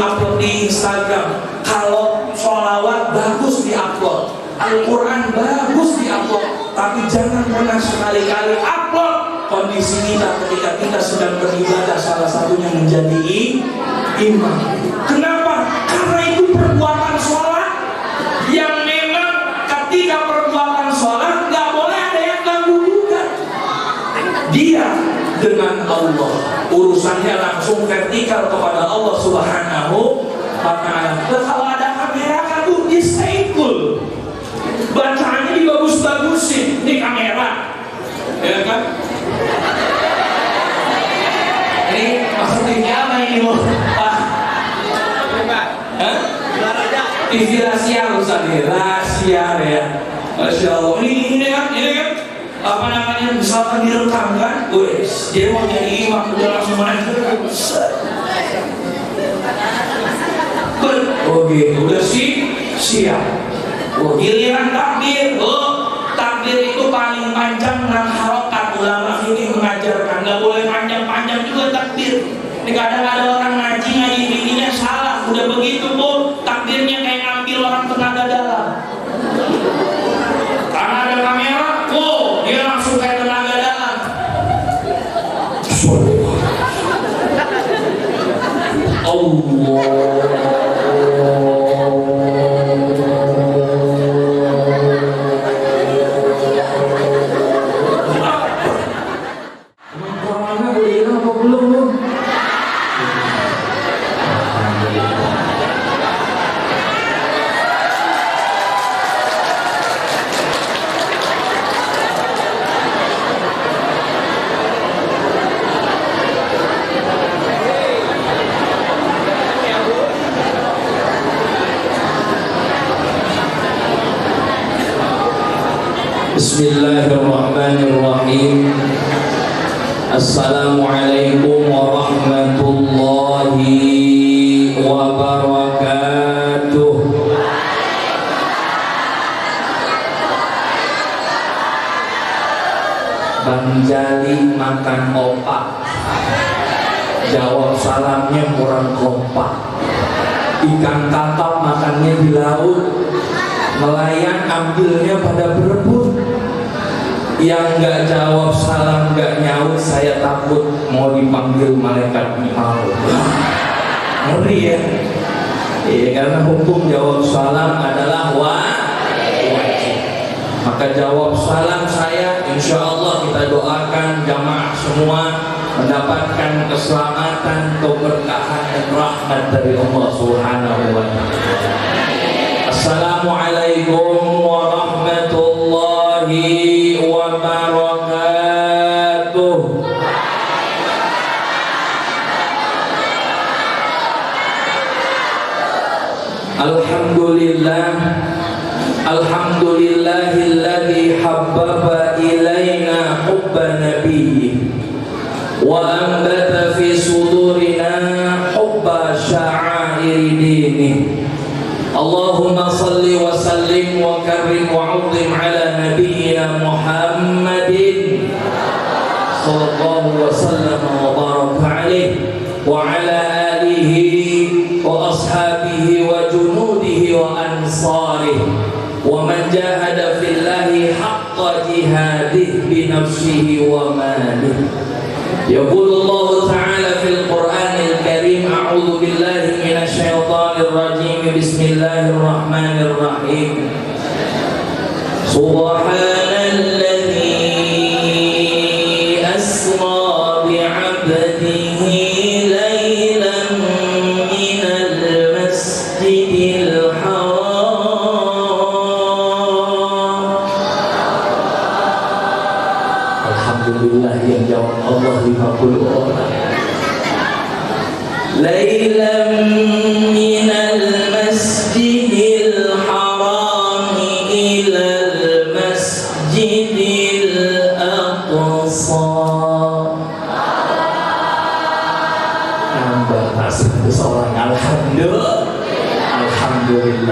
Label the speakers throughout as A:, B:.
A: upload di Instagram. Kalau sholawat bagus di-upload, Al-Quran bagus di-upload, tapi jangan pernah sekali-kali upload kondisi kita ketika kita sedang beribadah, salah satunya menjadi imam. Kenapa? Karena itu perbuatan sholat yang memang ketika perbuatan sholat nggak boleh ada yang ganggu gugat. Dia dengan Allah, urusannya langsung vertikal kepada Allah Subhanahu wa ta'ala. Kalau ada kamera kan tuh disable, bacaannya dibagus-bagusin. Ini kamera, ya kan? Ini maksudnya apa ini loh, Pak? TV rasial, Ustaz, rasial ya. Masya Allah. Ini kan apa namanya, misalkan direkam kan, wes dia mau jadi imam udah langsung menang. Oke, udah siap. Giliran takbir, takbir itu paling panjang 6 harokat. Ulama ini mengajarkan nggak boleh panjang-panjang juga takbir. Ini kadang ada orang ngaji bikinnya salah. Udah begitu Bu, takbirnya kayak ngambil orang tenaga dalam. Karena ada kamera, dia langsung kayak tenaga dalam. Allah. Bismillahirrahmanirrahim. Assalamualaikum warahmatullahi wabarakatuh. Bang Jali makan opak, jawab salamnya kurang kompak. Ikan kakap makannya di laut, nelayan ambilnya pada berebut. Yang nggak jawab salam, nggak nyaut, saya takut mau dipanggil malaikat maut. Ngeri ya? Iya, karena hukum jawab salam adalah wajib. Maka jawab salam saya, insya Allah kita doakan jamaah semua mendapatkan keselamatan, keberkahan dan rahmat dari Allah Subhanahu wa ta'ala. Assalamualaikum warahmatullahi wabarakatuh. Alhamdulillah, alhamdulillahilladzi habbaba ilaina hubba nabiyyi wa ambata fi sudurina hubba sya'airi dini. Allahumma salli wa sallim wa karrim wa 'azzim ala nabiyyina Muhammadin sallallahu wa sallam wa baraka alaihi wa ala alihi wa ashabihi wa junudihi wa ansarihi wa man jahada fillahi haqqa jihadihi bi nafsihi wa malihi. Yaqulu Allah Ta'ala fil Qur'anil Karim, a'udzu billahi minasy syaithanir rajim, bismillahirrahmanirrahim. Subhanalladzi asra bi'abdihi laylan minal masjidil haram. Alhamdulillah, yang jawab Allah 50 orang. Laylan minal masjidil haram ilal masjidil aqsa. Nambah satu seorang. Alhamdulillah.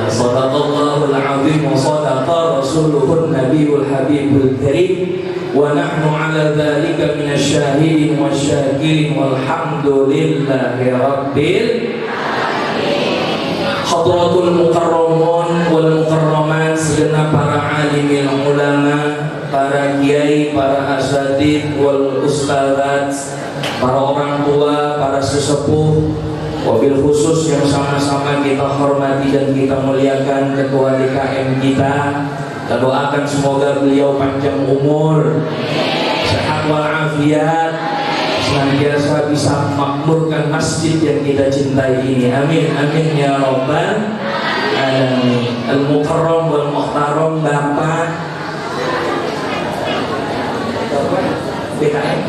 A: Shadaqallahul azim wa shadaqa rasuluhun nabiyul habibul karim. Wa nahnu ala dhalika minasyahidin wasyakirin walhamdulillahi rabbil alamin. hadratul mukarramun wal mukarramat, segenap para alimil ulama, para kiai, para asatidz wal ustadzat, para orang tua, para sesepuh, wabil khusus yang sama-sama kita hormati dan kita muliakan ketua DKM kita. Kita doakan semoga beliau panjang umur, sehat walafiat, senantiasa bisa makmurkan masjid yang kita cintai ini. Amin amin ya rabbal alamin. Al-Mukarram wal Muhtaram Bapak BKM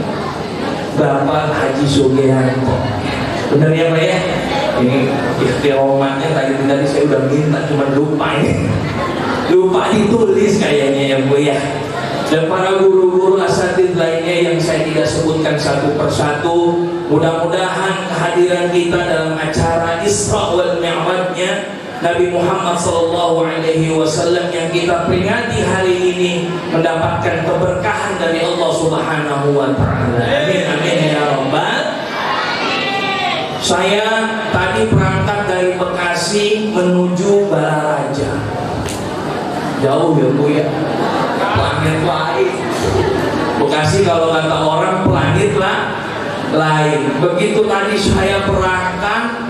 A: Bapak Haji Sugiharto. Benar ya Pak ya? Ini ikhtiromannya tadi saya udah minta, cuma lupa ini. Lupa ditulis kayaknya ya Bu ya. Dan para guru-guru asatidz lainnya yang saya tidak sebutkan satu persatu, mudah-mudahan kehadiran kita dalam acara Isra wal Mi'rajnya Nabi Muhammad SAW yang kita peringati hari ini mendapatkan keberkahan dari Allah Subhanahu wa Ta'ala. Amin amin ya rabbal. Saya tadi berangkat dari Bekasi menuju Balaraja. Jauh ya Bu ya, planet lain. Bekasi kalau kata orang planet lain. Begitu tadi saya berangkat,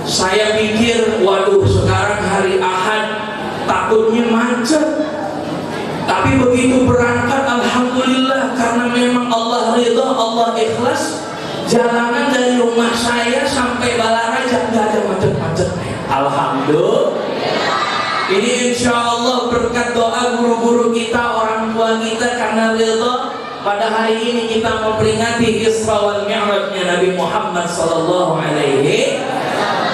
A: saya pikir waduh sekarang hari Ahad takutnya macet. Tapi begitu berangkat alhamdulillah, karena memang Allah ridha, Allah ikhlas, jalanan dari rumah saya sampai Balaraja nggak ada macet-macetnya. Alhamdulillah. Ini insya Allah berkat doa guru-guru kita, orang tua kita, karena ridha pada hari ini kita memperingati Isra wal Mi'rajnya Nabi Muhammad sallallahu alaihi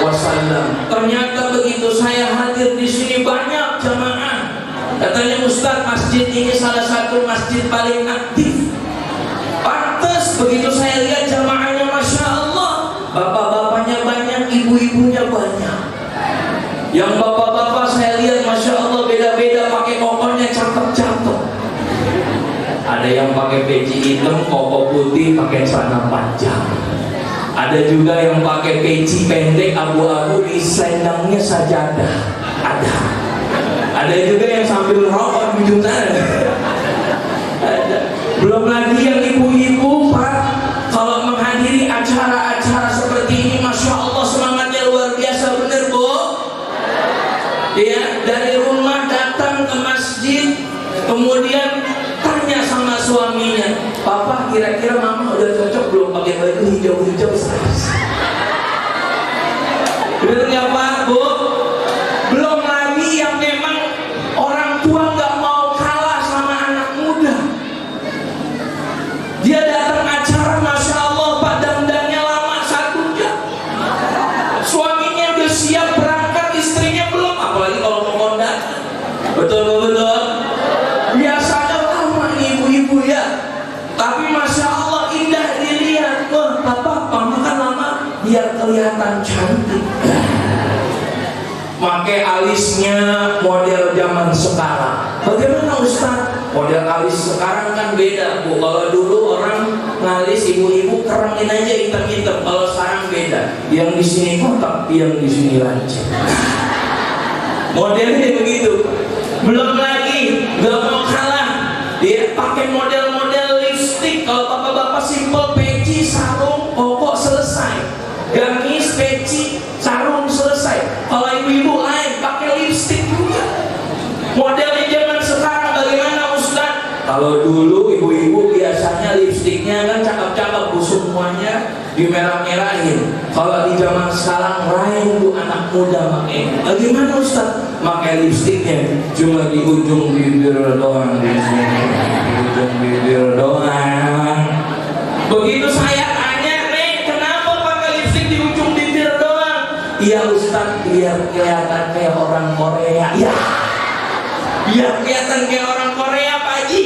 A: wasallam. Ternyata begitu saya hadir di sini banyak jamaah. Katanya Ustaz, masjid ini salah satu masjid paling aktif. Pantas begitu saya lihat jamaahnya, masya Allah, bapak-bapaknya banyak, ibu-ibunya banyak. Yang bapak-bapak saya lihat masya Allah beda-beda, pakai kokonya cakep-cakep. Ada yang pakai peci hitam, koko putih, pakai celana panjang. Ada juga yang pakai peci pendek abu-abu, di selendangnya sajadah. Ada juga yang sambil rokok di ujung sana. Belum lagi yang ibu-ibu Pak, kalau menghadiri acara-acara seperti ini, masya Allah semangatnya luar biasa, bener Bu. Ya, dari rumah datang ke masjid, kemudian tanya sama suaminya, Papa kira-kira Mama udah cocok belum pakai baju hijau-hijau saus? Bener nggak Pak Bu? Belum lagi yang memang orang tua nggak mau kalah sama anak muda. Dia datang acara, masya Allah Pak, dandannya lama 1 jam. Suaminya udah siap berangkat, istrinya belum, apalagi kalau mau kondangan. Betul-betul. Biasanya lama nih ibu-ibu ya, tapi masya Allah indah dilihat. Wah Papa, Mama kan lama biar kelihatan cantik. Pakai alisnya model zaman sekarang. Bagaimana Ustaz? Model alis sekarang kan beda Bu. Kalau dulu orang ngalis ibu-ibu kerangin aja hitam-hitam. Kalau sekarang beda. Yang di sini kotak, yang di sini lancip. Modelnya begitu. Belum lagi, gak mau kalah, dia pakai model-model lipstick. Kalau bapak-bapak simple, peci, sarung, koko, selesai. Gamis, peci, sarung, selesai. Kalau ibu-ibu lain, pakai lipstick juga. Modelnya zaman sekarang bagaimana Ustaz? Kalau dulu ibu-ibu biasanya lipstiknya kan cakep-cakep Bu, semuanya dimerah-merahin. Kalau di zaman sekarang lain Bu, anak muda pakai. Bagaimana Ustaz? Pakai lipstiknya cuma di ujung bibir doang, di sini di ujung bibir doang. Begitu saya tanya, Nek, kenapa pakai lipstik di ujung bibir doang? Iya Ustaz, biar kelihatan kayak orang Korea. Ya, biar kelihatan kayak orang Korea Pak Haji.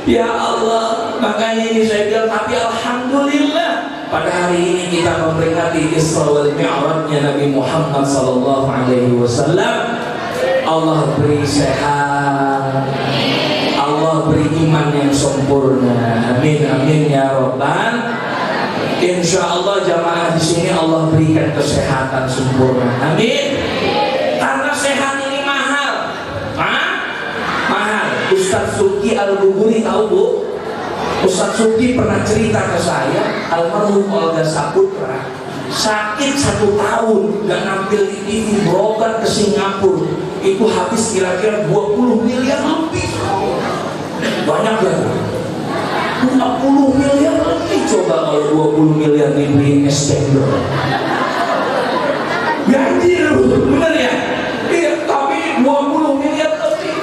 A: Ya Allah, makanya ini saya bilang, tapi alhamdulillah pada hari ini kita memperingati Isra wal Mi'rajnya Nabi Muhammad sallallahu alaihi wasallam. Allah beri sehat, Allah beri iman yang sempurna. Amin amin ya rabbal. Insya Allah jamaah di sini Allah berikan kesehatan sempurna. Amin. Al-Buburi, tahu Bu? Ustadz Suki pernah cerita ke saya, almarhum Olga Saputra sakit 1 tahun, gak nampil di TV, berobat ke Singapura, itu habis kira-kira 20 miliar lebih. Banyak gak? 20 miliar lebih. Coba kalau 20 miliar dibeli extender, ganjil, bener ya? Iya, tapi 20 miliar lebih.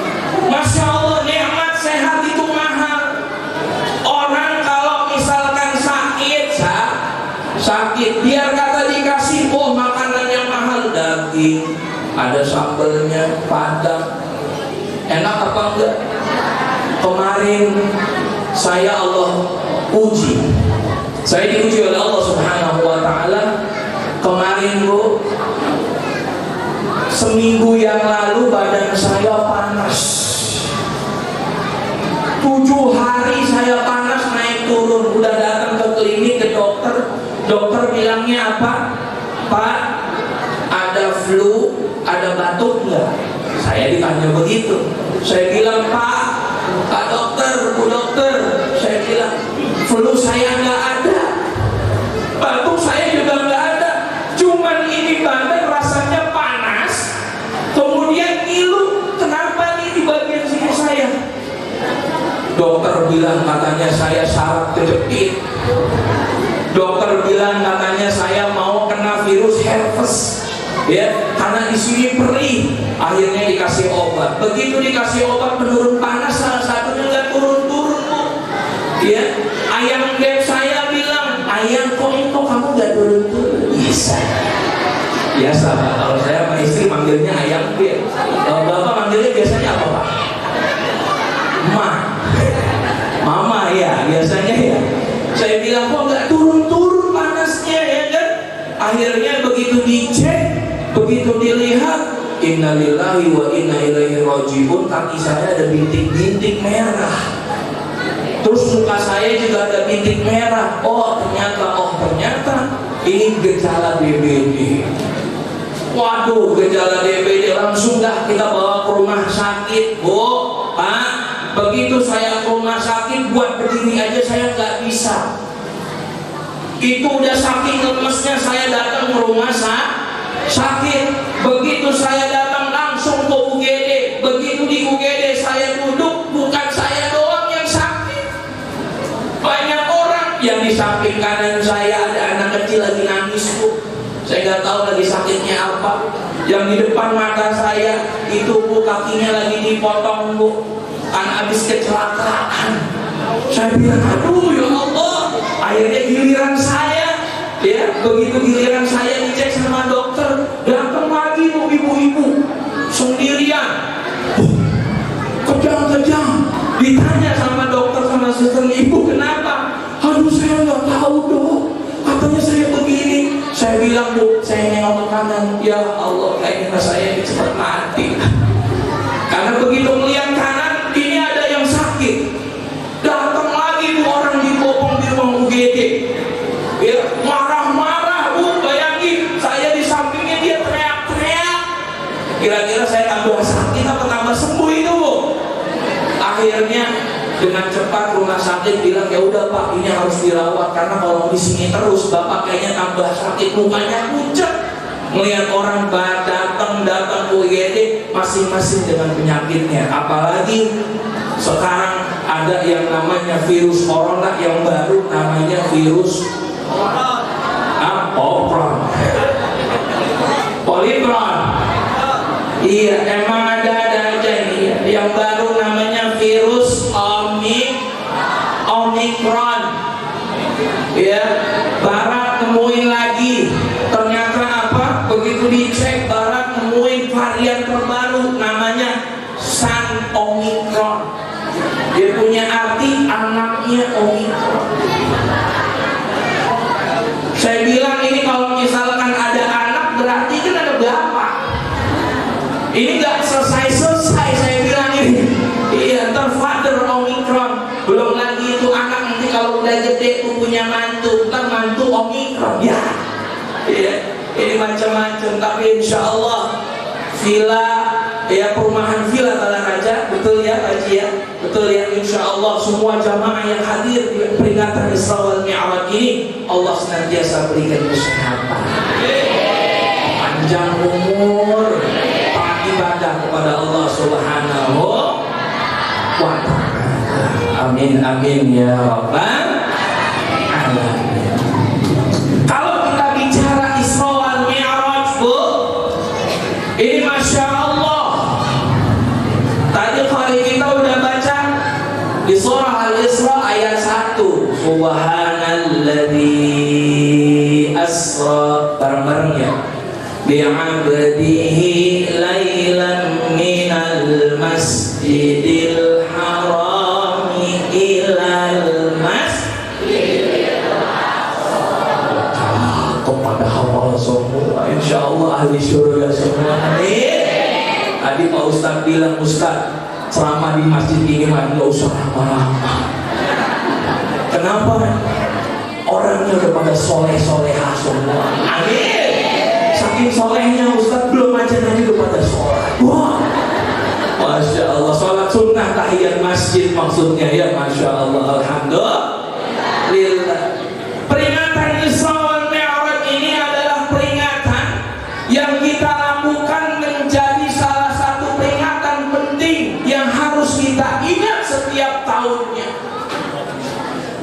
A: Masya Allah, nikmat sehat itu mahal. Orang kalau misalkan sakit, biar kata dikasih makanan yang mahal, daging, ada sambelnya, padang, enak apa enggak? Kemarin saya diuji oleh Allah Subhanahu wa Ta'ala. Kemarin Bu, seminggu yang lalu badan saya panas, 7 hari saya panas naik turun. Udah datang ke klinik, ke dokter bilangnya apa? Pak, ada flu, ada batuk nggak? Saya ditanya begitu. Saya bilang, Pak dokter, Bu dokter, saya bilang flu saya nggak ada, batuk saya juga nggak ada, cuman ini badan rasanya panas, kemudian ngilu. Kenapa nih di bagian sini saya? Dokter bilang katanya saya saraf kejepit. Dokter bilang katanya saya mau kena virus herpes, ya, karena di sini perih. Akhirnya dikasih obat. Begitu dikasih obat penurun panas, salah satunya nggak turun-turun Bu. Ya, ayam beb saya bilang, ayam kok kamu nggak turun-turun? Bisa. Biasa Pak. Kalau saya sama istri manggilnya ayam beb. Kalau Bapak manggilnya biasanya apa Pak? Mama ya biasanya ya. Saya bilang kok nggak turun-turun panasnya ya kan? Akhirnya begitu dicek, begitu dilihat, innalillahi wa inna ilaihi rajiun, kaki saya ada bintik-bintik merah. Terus muka saya juga ada bintik merah. Oh ternyata ini gejala DBD. Waduh, gejala DBD. Langsung dah kita bawa ke rumah sakit Bu. Pak, begitu saya ke rumah sakit, buat berdiri aja saya nggak bisa. Itu udah saking lemesnya saya datang ke rumah sakit. Begitu saya datang langsung ke UGD. Begitu di UGD saya duduk, bukan saya doang yang sakit, banyak orang. Yang di samping kanan saya ada anak kecil lagi nangis Bu, saya nggak tahu lagi sakitnya apa. Yang di depan mata saya itu Bu, kakinya lagi dipotong Bu, kan habis kecelakaan. Saya bilang aduh ya Allah. Akhirnya giliran saya, ya, begitu giliran saya dicek sama dokter, datang lagi Bu, ibu-ibu sendirian, kejang-kejang. Ditanya sama dokter sama suster, ibu kenapa? Aduh saya nggak tahu Dok, katanya saya begini. Saya bilang Bu, saya nengok ke kanan, ya Allah kayaknya saya cepat mati. Karena begitu melihat kanan, ini ada yang sakit. Datang lagi Bu, orang dibopong di ruang UGD, ya, marah-marah Bu. Bayangin saya di sampingnya, dia teriak-teriak. Kira-kira saya tambah sakit apa tambah sembuh itu Bu? Akhirnya dengan cepat rumah sakit bilang, ya udah Pak, ini harus dirawat karena kalau di sini terus Bapak kayaknya tambah sakit. Mukanya pucat melihat orang datang UGD masing-masing dengan penyakitnya. Apalagi sekarang ada yang namanya virus corona yang baru, namanya virus Omicron. Iya, emang ada aja ini yang baru namanya virus Omicron. Ya, Barat nemuin lagi. Ternyata apa? Begitu dicek, Barat nemuin varian terbaru namanya San Omicron. Dia punya arti anaknya Omicron. Saya bilang ini kalau misalkan ada anak berarti kan ada berapa? Ini nggak selesai saya bilang ini. Iya, ntar father Omicron. Belum lagi itu anak nanti kalau udah gede punya mantu, ntar mantu Omicron. Ya, iya, ini macam-macam. Tapi insya Allah villa, ya, perumahan Villa Talaraja, betul ya Pak Haji ya, betul. Betul ya, insya Allah semua jamaah yang hadir di peringatan Isra wal Mi'raj ini Allah senantiasa berikan kesehatan, panjang umur, taat ibadah kepada Allah Subhanahu wa ta'ala. Amin amin ya rabbal alamin. Kalau kita bicara Isra wal Mi'raj, Bu, ini Masya Allah. Tadi kali kita udah baca di surah Al-Isra ayat 1, Subhanalladzi asra, bareng-bareng ya, bi'abdihi laylan minal masjidil harami ilal masjidil aqsa. Kepada hafal semua, insyaallah ahli surga semua. Amin. Tadi Pak Ustadz bilang, Ustadz selama di masjid ini mah nggak usah lama-lama. Kenapa? Orangnya udah pada soleh-solehah semua. Amin. Saking solehnya Ustadz belum aja nanti udah pada soleh. Wah, Masya Allah. Sholat sunnah tahiyat masjid maksudnya ya, Masya Allah. Alhamdulillah. Peringatan Isra wal Mi'raj ini adalah peringatan yang kita lakukan menjadi salah satu peringatan penting yang harus kita ingat setiap tahunnya.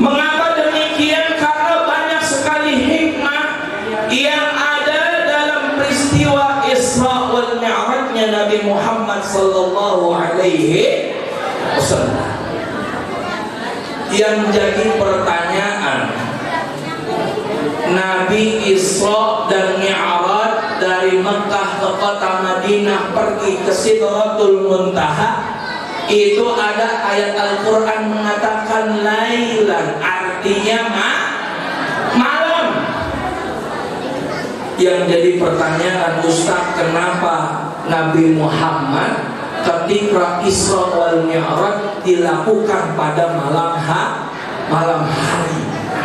A: Mengapa demikian? Karena banyak sekali hikmah yang ada dalam peristiwa Isra wal Mi'rajnya Nabi Muhammad sallallahu alaihi wasallam. Yang jadi pertanyaan, Nabi Isra dan Mi'raj dari Mekah ke kota Madinah pergi ke Sidratul Muntaha, itu ada ayat Al-Quran mengatakan lailan, artinya malam. Yang jadi pertanyaan, Ustaz, kenapa Nabi Muhammad ketika Isra wal Mi'raj dilakukan pada malam hari?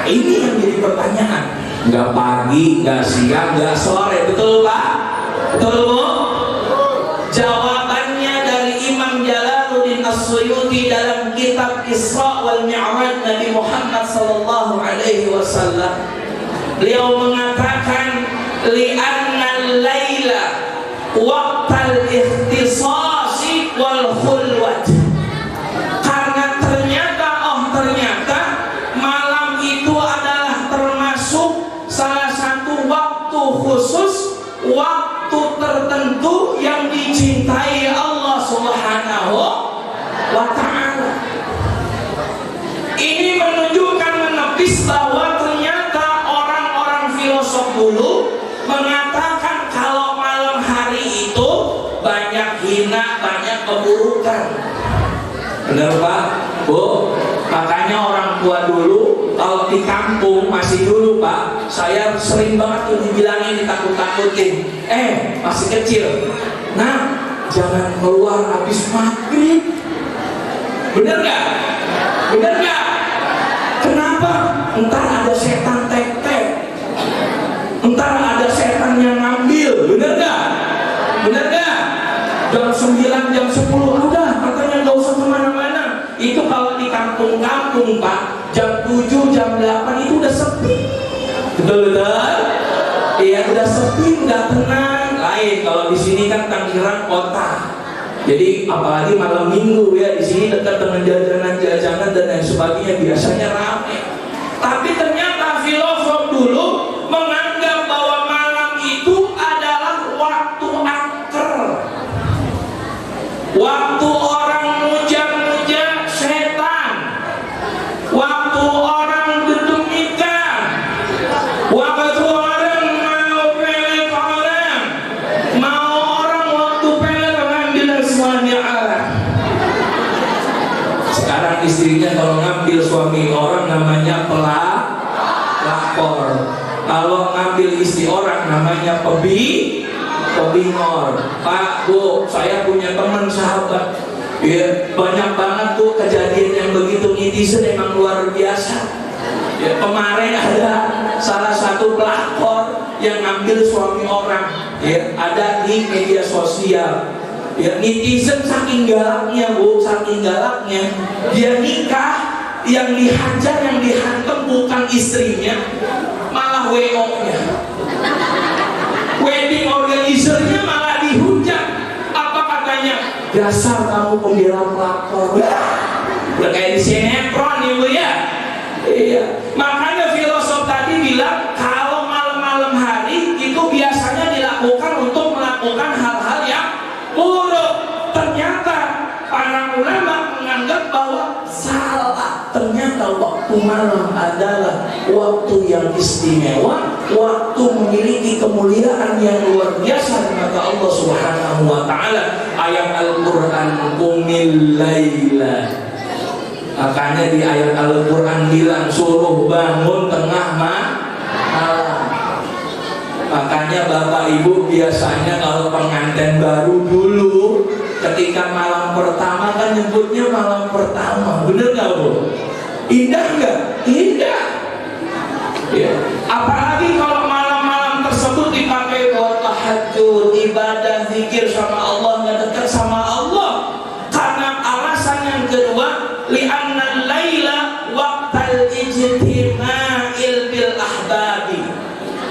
A: Ini yang jadi pertanyaan. Nggak pagi, nggak siang, nggak sore, betul Pak? Betul Bu? Jawabannya dari Imam Jalaluddin As-Suyuti dalam kitab Isra wal Mi'raj Nabi Muhammad sallallahu alaihi wasallam. Beliau mengatakan li'anna al-laila waqtal ikhtisasi wal khulwat. Karena ternyata malam itu adalah termasuk salah satu waktu khusus, waktu tertentu yang dicintai Allah Subhanahu wa ta'ala. Ini menunjukkan, menepis bahwa ternyata orang-orang filosof dulu mengatakan kalau malam hari itu banyak hina, banyak keburukan. Benar Pak? Bu? Makanya orang tua dulu kalau di kampung masih dulu Pak, saya sering banget tuh dibilangin, ditakut-takutin. Masih kecil, nah jangan keluar habis maghrib. Bener gak? Bener gak? Kenapa? Entar ada setan tek-tek, entar ada setan yang ngambil. Bener gak? Bener gak? Jam 9, jam 10 udah katanya gak usah kemana-mana. Itu kalau di kampung-kampung Pak, jam 7, jam 8 itu udah sepi. Betul-betul? Iya, udah sepi, udah tenang. Lain kalau di sini kan Tangerang kota. Jadi apalagi malam minggu ya, di sini dekat dengan jajanan-jajanan dan lain sebagainya, biasanya ramai. Tapi ternyata filosof dulu menganggap bahwa malam itu adalah waktu angker, waktu orang muja-muja setan, waktu orang gedung-ikan, waktu orang mau pelet orang, mau orang waktu pelet mengambil suami orang. Sekarang istrinya kalau ngambil suami orang namanya pelakor. Kalau ngambil istri orang namanya pebingor. Pak, Bu, saya punya teman sahabat, ya, banyak banget tuh kejadian yang begitu, netizen emang luar biasa. Ya, kemarin ada salah satu pelakor yang ngambil suami orang, ya, ada di media sosial. Ya, netizen saking galaknya Bu, saking galaknya dia nikah, yang dihajar, yang dihantam bukan istrinya, malah WO-nya, wedding organizer-nya malah dihujat. Apa katanya? Dasar kamu pembela pelakor. Udah kayak di sinetron ya Bu ya. Iya. Makanya filosof tadi bilang kalau malam-malam hari itu biasanya dilakukan untuk melakukan hal-hal yang buruk. Ternyata para ulama menganggap bahwa salah. Ternyata waktu malam adalah waktu yang istimewa, waktu memiliki kemuliaan yang luar biasa di mata Allah Subhanahu wa taala. Ayat Al-Qur'an qumil laila. Makanya di ayat Al-Qur'an bilang suruh bangun tengah malam. Makanya Bapak Ibu biasanya kalau pengantin baru dulu ketika malam pertama kan nyebutnya malam pertama, bener gak Bu? Indah gak? Indah ya. Apalagi kalau malam-malam tersebut dipakai buat tahajud, ibadah, zikir sama Allah, gak dekat sama Allah. Karena alasan yang kedua, li'anna laila waqtal ijtima'il bil ahbabi.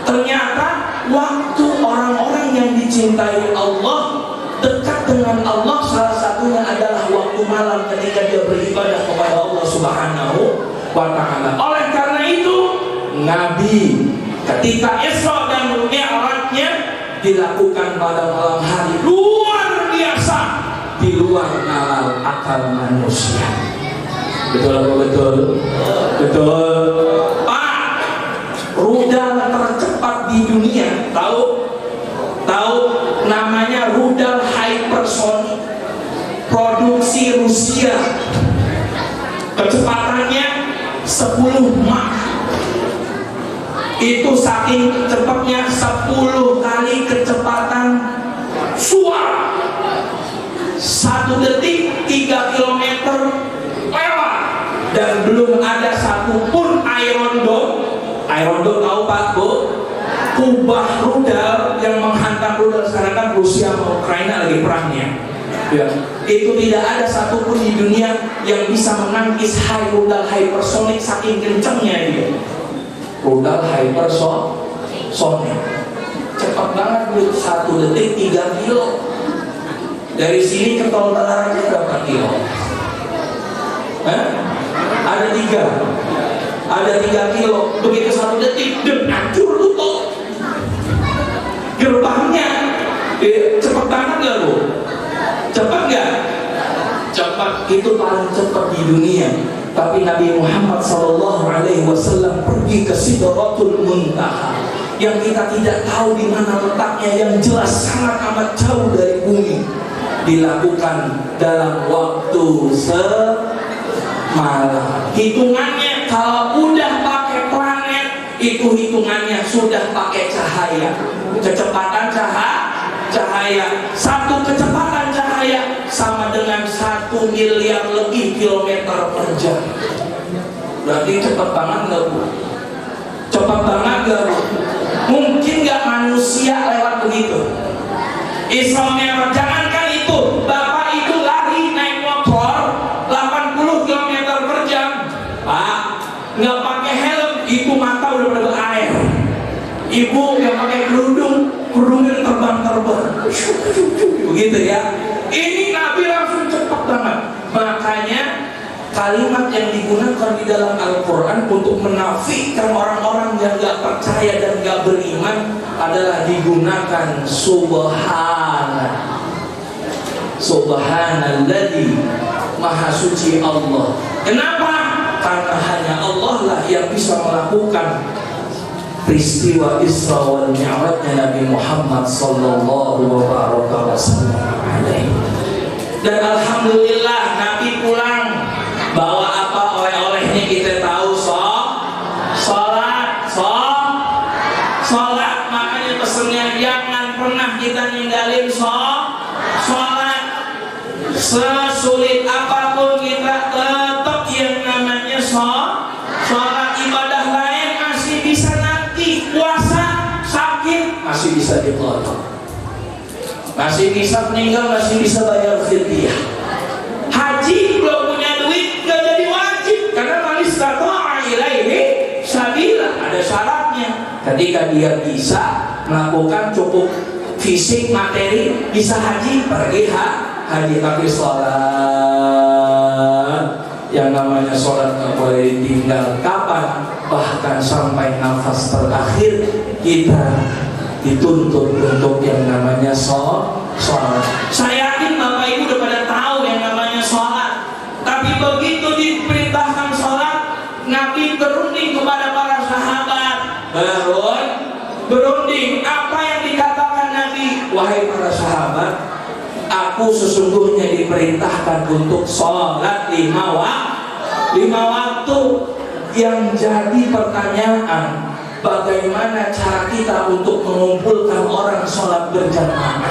A: Ternyata waktu orang-orang yang dicintai Allah dekat dengan Allah, salah satunya adalah waktu malam ketika dia beribadah kepada Allah Subhanahu wa ta'ala. Oleh karena itu Nabi ketika Isra dan Mi'rajnya dilakukan pada malam hari, luar biasa, di luar nalar akal manusia. Betul apa betul? Betul. Pak, rudal tercepat di dunia, tahu namanya rudal hypersonic, produksi Rusia, kecepatannya 10 Mach. Itu saking cepatnya 10 kali kecepatan suara. 1 detik 3 km lewat. Dan belum ada satupun Iron Dome tahu Pak Bu? Kubah rudal yang menghantam rudal. Sekarang kan Rusia sama Ukraina lagi perangnya ya. Itu tidak ada satupun di dunia yang bisa menangkis rudal hypersonic, saking kencangnya dia. Rudal hypersonic cepat banget Bu, 1 detik 3 kilo. Dari sini ke tol Balara berapa kilo? Ada 3 kilo. Begitu 1 detik dan hancur tutup gerbangnya. Cepat banget gak Bu? Cepat gak? Cepat, itu paling cepat di dunia. Tapi Nabi Muhammad SAW pergi ke Sidratul Muntaha yang kita tidak tahu di mana letaknya, yang jelas sangat amat jauh dari bumi. Dilakukan dalam waktu semalam. Hitungannya kalau udah pakai planet, itu hitungannya sudah pakai cahaya. Kecepatan cahaya, 1 kecepatan cahaya sama dengan 1 miliar lebih kilometer per jam. Berarti cepat banget nggak Bu? Cepat banget nggak Bu? Mungkin nggak manusia lewat begitu? Isra Mi'raj, jangankan itu, Bapak itu lari naik motor 80 km per jam, Pak, nggak pakai helm, ibu mata udah pada berair. Ibu nggak pakai kerudungnya terbang begitu ya. Ini Nabi langsung cepat banget. Makanya kalimat yang digunakan di dalam Al-Quran untuk menafikan orang-orang yang gak percaya dan gak beriman adalah digunakan Subhanalladzi, Maha Suci Allah. Kenapa? Karena hanya Allah lah yang bisa melakukan peristiwa Isra wal Mi'rajnya Nabi Muhammad sallallahu alaihi wasallam. Dan alhamdulillah Nabi pulang bawa apa? Oleh-olehnya kita tahu, sholat. Makanya pesennya jangan pernah kita ninggalin sholat. Sesulit apapun kita tetap yang namanya sholat. Ibadah lain masih bisa nanti, puasa, sakit masih bisa diqadha. masih bisa meninggal, masih bisa bayar fidyah. Haji belum punya duit nggak jadi wajib, karena man istata'a ilaihi sabila, ada syaratnya. Ketika dia bisa melakukan cukup fisik materi, bisa haji, pergi haji. Tapi sholat, yang namanya sholat nggak boleh ditinggal. Kapan? Bahkan sampai nafas terakhir kita dituntut untuk yang namanya sholat. Saya yakin Bapak Ibu udah pada tahu yang namanya sholat. Tapi begitu diperintahkan sholat, Nabi berunding kepada para sahabat. Berunding. Apa yang dikatakan Nabi? Wahai para sahabat, aku sesungguhnya diperintahkan untuk sholat 5 waktu. Yang jadi pertanyaan, bagaimana cara kita untuk mengumpulkan orang sholat berjamaah?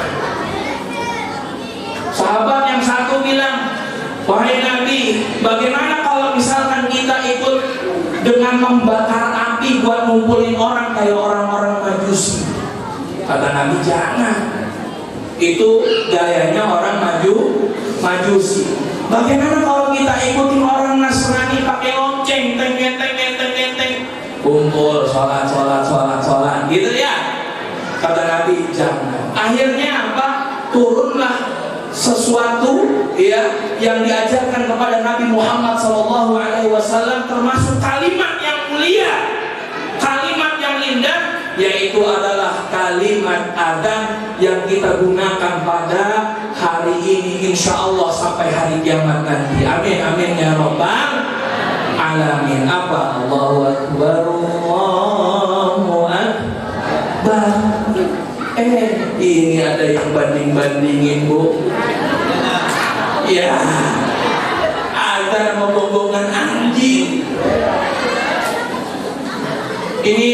A: Sahabat yang satu bilang, wahai Nabi, bagaimana kalau misalkan kita ikut dengan membakar api buat ngumpulin orang kayak orang-orang Majusi? Kata Nabi, jangan. Itu gayanya orang Majusi. Bagaimana kalau kita ikutin orang Nasrani pakai lonceng, teng, kumpul sholat gitu ya? Kata Nabi, jangan. Akhirnya apa? Turunlah sesuatu ya yang diajarkan kepada Nabi Muhammad SAW, termasuk kalimat yang mulia, kalimat yang indah, yaitu adalah kalimat adzan yang kita gunakan pada hari ini, insya Allah sampai hari kiamat nanti. Amin amin ya rabbal alamin. Apa? Allahu akbar, Allahu akbar. Ini ada yang banding-bandingin, Bu. Ya, adzan membonggongan anjing. Ini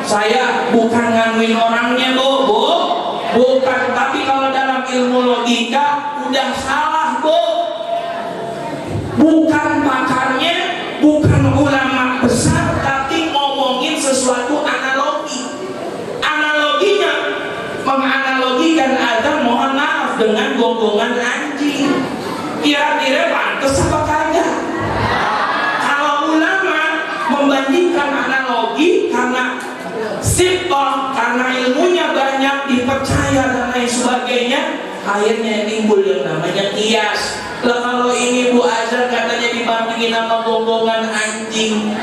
A: saya bukan nganuin orangnya, Bu. Bukan, tapi kalau dalam ilmu logika udah salah, Bu. Bukan pakarnya, bukan ulama besar, tapi ngomongin sesuatu analogi. Analoginya menganalogikan adzan, mohon maaf, dengan gonggongan anjing. Kira-kira pantas apa kagak? Kalau ulama membandingkan analogi karena simpel, karena ilmunya banyak, dipercaya dan lain sebagainya, akhirnya timbul yang namanya kias. Lah kalau ini Bu azan katanya dibandingin sama gonggongan anjing,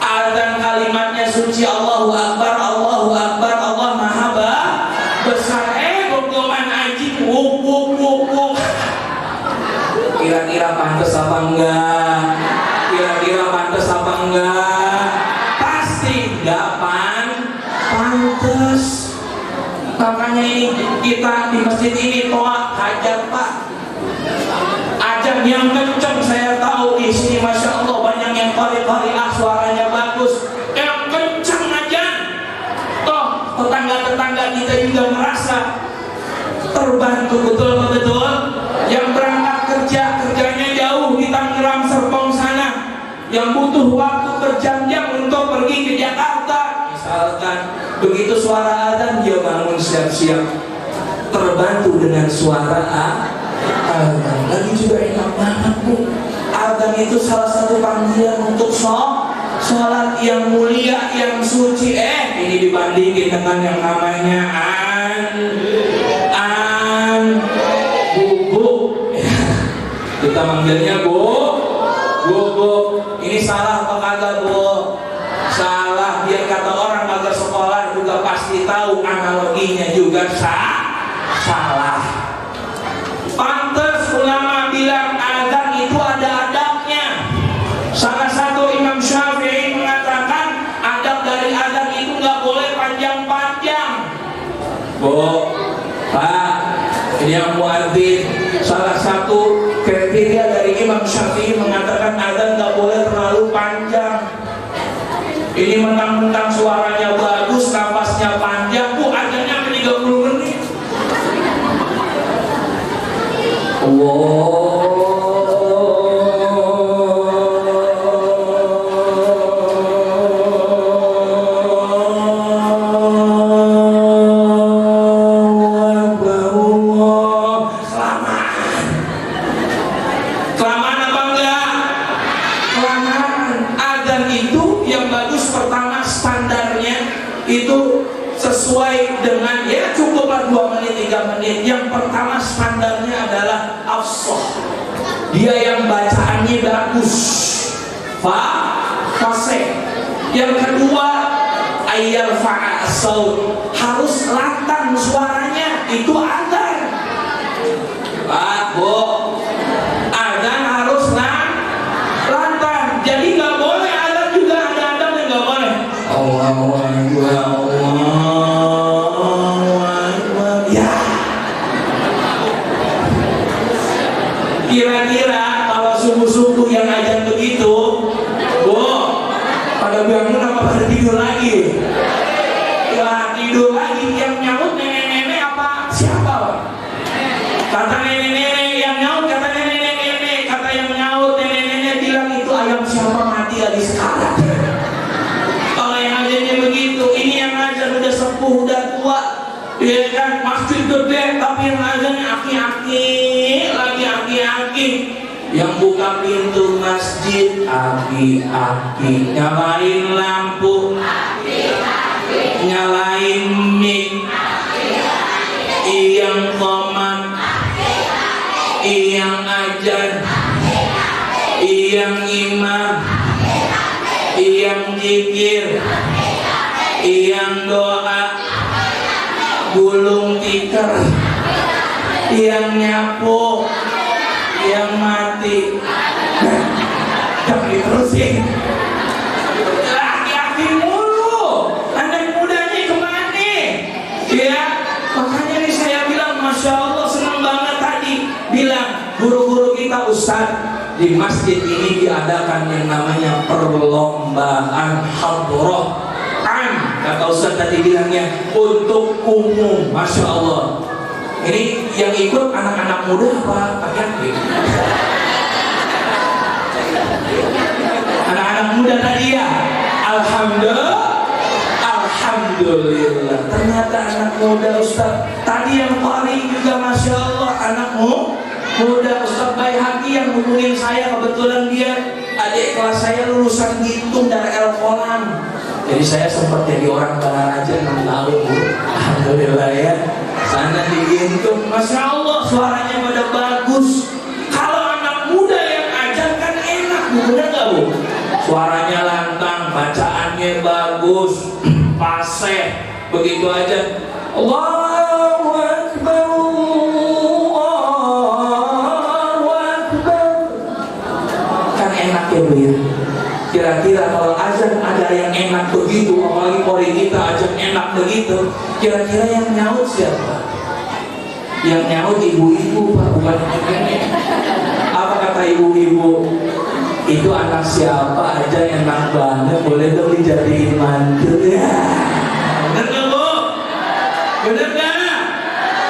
A: azan kalimatnya suci, Allahu akbar, Allahu akbar, Allah maha besar, gonggongan anjing wuk wuk wuk wuk. Kira-kira pantas apa enggak? Kira-kira pantas apa enggak? Pasti enggak pantas. Makanya ini kita di masjid ini toa hajat, Pak. Ajan yang kenceng, saya tahu di sini masya Allah banyak yang qari-qariah suaranya bagus, yang kenceng ajan. Toh tetangga-tetangga kita juga merasa terbantu, betul. Yang berangkat kerjanya jauh di Tangerang Serpong sana, yang butuh waktu berjam-jam untuk pergi ke Jakarta misalkan, begitu suara adzan dia bangun siap-siap, terbantu dengan suara adzan. Lagi juga enak banget, Bu. Adzan itu salah satu panggilan untuk sholat yang mulia, yang suci. Ini dibandingin dengan yang namanya bubuk. Kita manggilnya bubuk. Ini salah apa kagak, Bu? Salah. Biar kata orang kagak sekolah juga pasti tahu, analoginya juga salah. Pantes ulama bilang adzan itu ada adabnya. Salah satu Imam Syafi'i mengatakan adab dari adzan itu nggak boleh panjang-panjang. Bu, Pak, ini yang muadzin, salah satu kriteria dari Imam Syafi'i mengatakan adzan nggak boleh terlalu panjang. Ini mentang-mentang suaranya bagus, nafasnya panjang, Bu, adzannya 30 menit. Allah. Akbar. sesuai dengan ya cukuplah 2 menit 3 menit. Yang pertama standarnya adalah afshah, dia yang bacaannya bagus, fasih. Yang kedua ayyar fa'a saut, harus lantang suaranya, itu adzan. Pak, Bu, adzan harus lantang. Jadi nggak boleh adzan juga ada adzan yang nggak boleh. Allahu Akbar, Allahu Akbar. Ya. Kira-kira kalau subuh-subuh yang adzan begitu, Bu, pada bangun apa pada tidur lagi? Ya tidur lagi. Yang nyaut nenek-nenek apa siapa, Pak? Kata nenek-nenek yang nyaut, kata nenek-nenek, kata yang nyaut nenek-nenek bilang itu ayam siapa mati lagi sekarang. Kalau yang ajarnya begitu, ini yang ajar udah sepuh, udah tua, ya kan, masjid gede, tapi yang ajarnya aki-aki, lagi aki-aki. Yang buka pintu masjid aki-aki, nyalain lampu aki-aki, nyalain mic aki-aki, yang komat aki-aki, yang ajan aki-aki, yang imam aki-aki, yang zikir aki-aki, yang doa gulung tikar, yang nyapu, yang mati. Jangan diterusin. Laki-laki mulu, anak mudanya kemana? Ya, makanya nih saya bilang, masya Allah, senang banget tadi bilang guru-guru kita, ustaz, di masjid ini diadakan yang namanya perlombaan hadroh am, kata ustaz tadi bilangnya untuk umum. Masya Allah. Ini yang ikut anak-anak muda apa laki-laki? Anak-anak muda tadi ya. Alhamdulillah. Ternyata anak muda Ustaz. Tadi yang paling juga masya Allah anakmu muda Ustaz Baihaqi yang hubungin saya, kebetulan dia adik kelas saya lulusan Gitung dari El-Kolam. Jadi saya sempat jadi orang Balaja 6 tahun. Alhamdulillah ya. Sana di Gintung, masya Allah suaranya pada bagus. Kalau anak muda yang ajar kan enak, bener nggak Bu? Suaranya lantang, bacaannya bagus, fasih, begitu aja. Allahu Akbar, Allahu Akbar. Kan enak ya Bu ya. Kira-kira kalau azan ada yang enak begitu, apalagi Polri kita azan enak begitu, kira-kira yang nyaut siapa? Yang nyaut ibu-ibu Pak, bukan nenek. Apa kata ibu-ibu? Itu anak siapa aja yang enak banget, boleh dong dijadiin mantu ya. Bener gak Bu? Bener gak?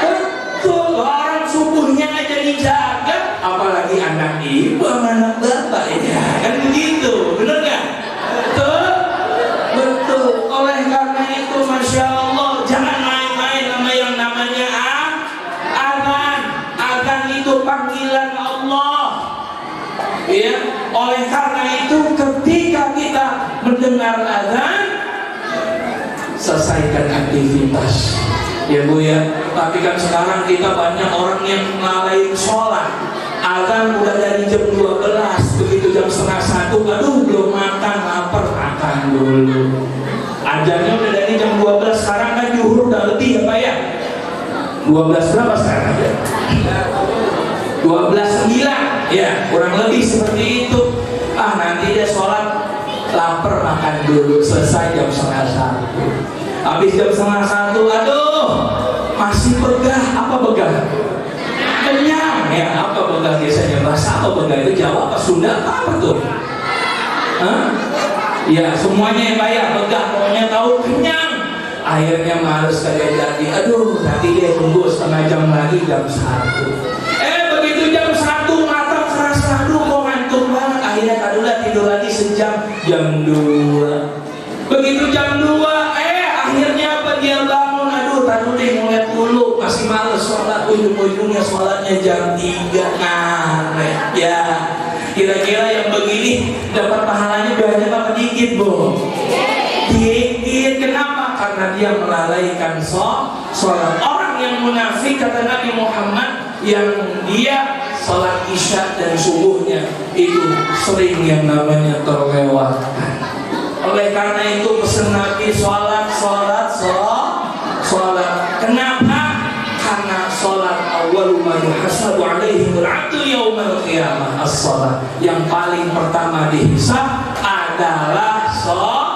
A: Betul, orang subuhnya aja dijaga, apalagi anak ibu sama anak bapak ya, kan begitu, bener gak? Betul? Betul. Oleh karena itu masya Allah, jangan main-main sama yang namanya azan. Azan itu panggilan Allah ya. Oleh karena itu ketika kita mendengar azan, selesaikan aktivitas ya Bu ya. Tapi kan sekarang kita banyak orang yang lalai sholat. Azan udah dari jam 12, begitu jam 12:30, aduh belum makan, lapar, makan dulu. Azannya udah dari jam 12, sekarang kan zuhur udah lebih ya Pak ya. 12 berapa sekarang ya? 12:09 ya, kurang lebih seperti itu. Nanti dia sholat, lapar, makan dulu, selesai jam 12:30. Habis jam 12:30, aduh masih begah. Apa begah? Kenyang ya. Apa begah biasanya? Bahasa apa begah itu? Jawa apa Sunda apa tuh? Ya semuanya ya Pak ya, begah pokoknya tahu kenyang. Akhirnya males kalian jadi, aduh nanti dia tunggu setengah jam lagi jam 1. Begitu jam 1 mata kerasa, aduh kok ngantuk banget. Akhirnya kadulah tidur lagi sejam, jam 2. Begitu jam 2, akhirnya apa dia bangun, aduh tadi deh ngeliat dulu, masih males sholat, ujung-ujungnya sholatnya jam 3. Nah ya kira-kira yang begini dapat pahalanya banyak apa dikit Bu? Dikit. Kenapa? Karena karena dia melalaikan sholat. Orang yang munafik kata Nabi Muhammad yang dia sholat isya dan subuhnya itu sering yang namanya terlewatkan. Oleh karena itu pesan Nabi sholat. Kenapa? Karena sholat awwalu ma yuhasabu alaihimul abdu yaumal qiyamah as-sholat. Yang paling pertama dihisab adalah sholat.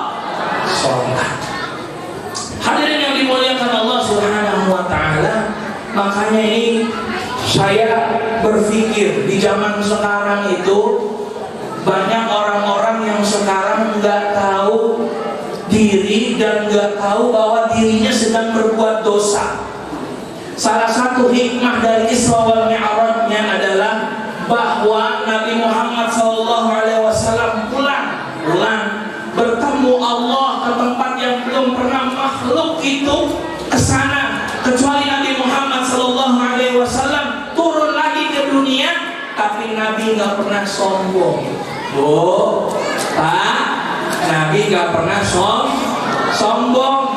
A: Hadirin yang dimuliakan Allah Subhanahu wa taala, makanya ini saya berpikir di zaman sekarang itu banyak orang-orang yang sekarang nggak tahu diri dan nggak tahu bahwa dirinya sedang berbuat dosa. Salah satu hikmah dari Isra wal Mi'rajnya adalah bahwa Nabi Muhammad SAW pulang bertemu Allah ke tempat yang belum pernah makhluk itu ke sana kecuali Nabi Muhammad SAW turun lagi ke dunia, tapi Nabi nggak pernah sombong. Pak, Nabi nggak pernah sombong.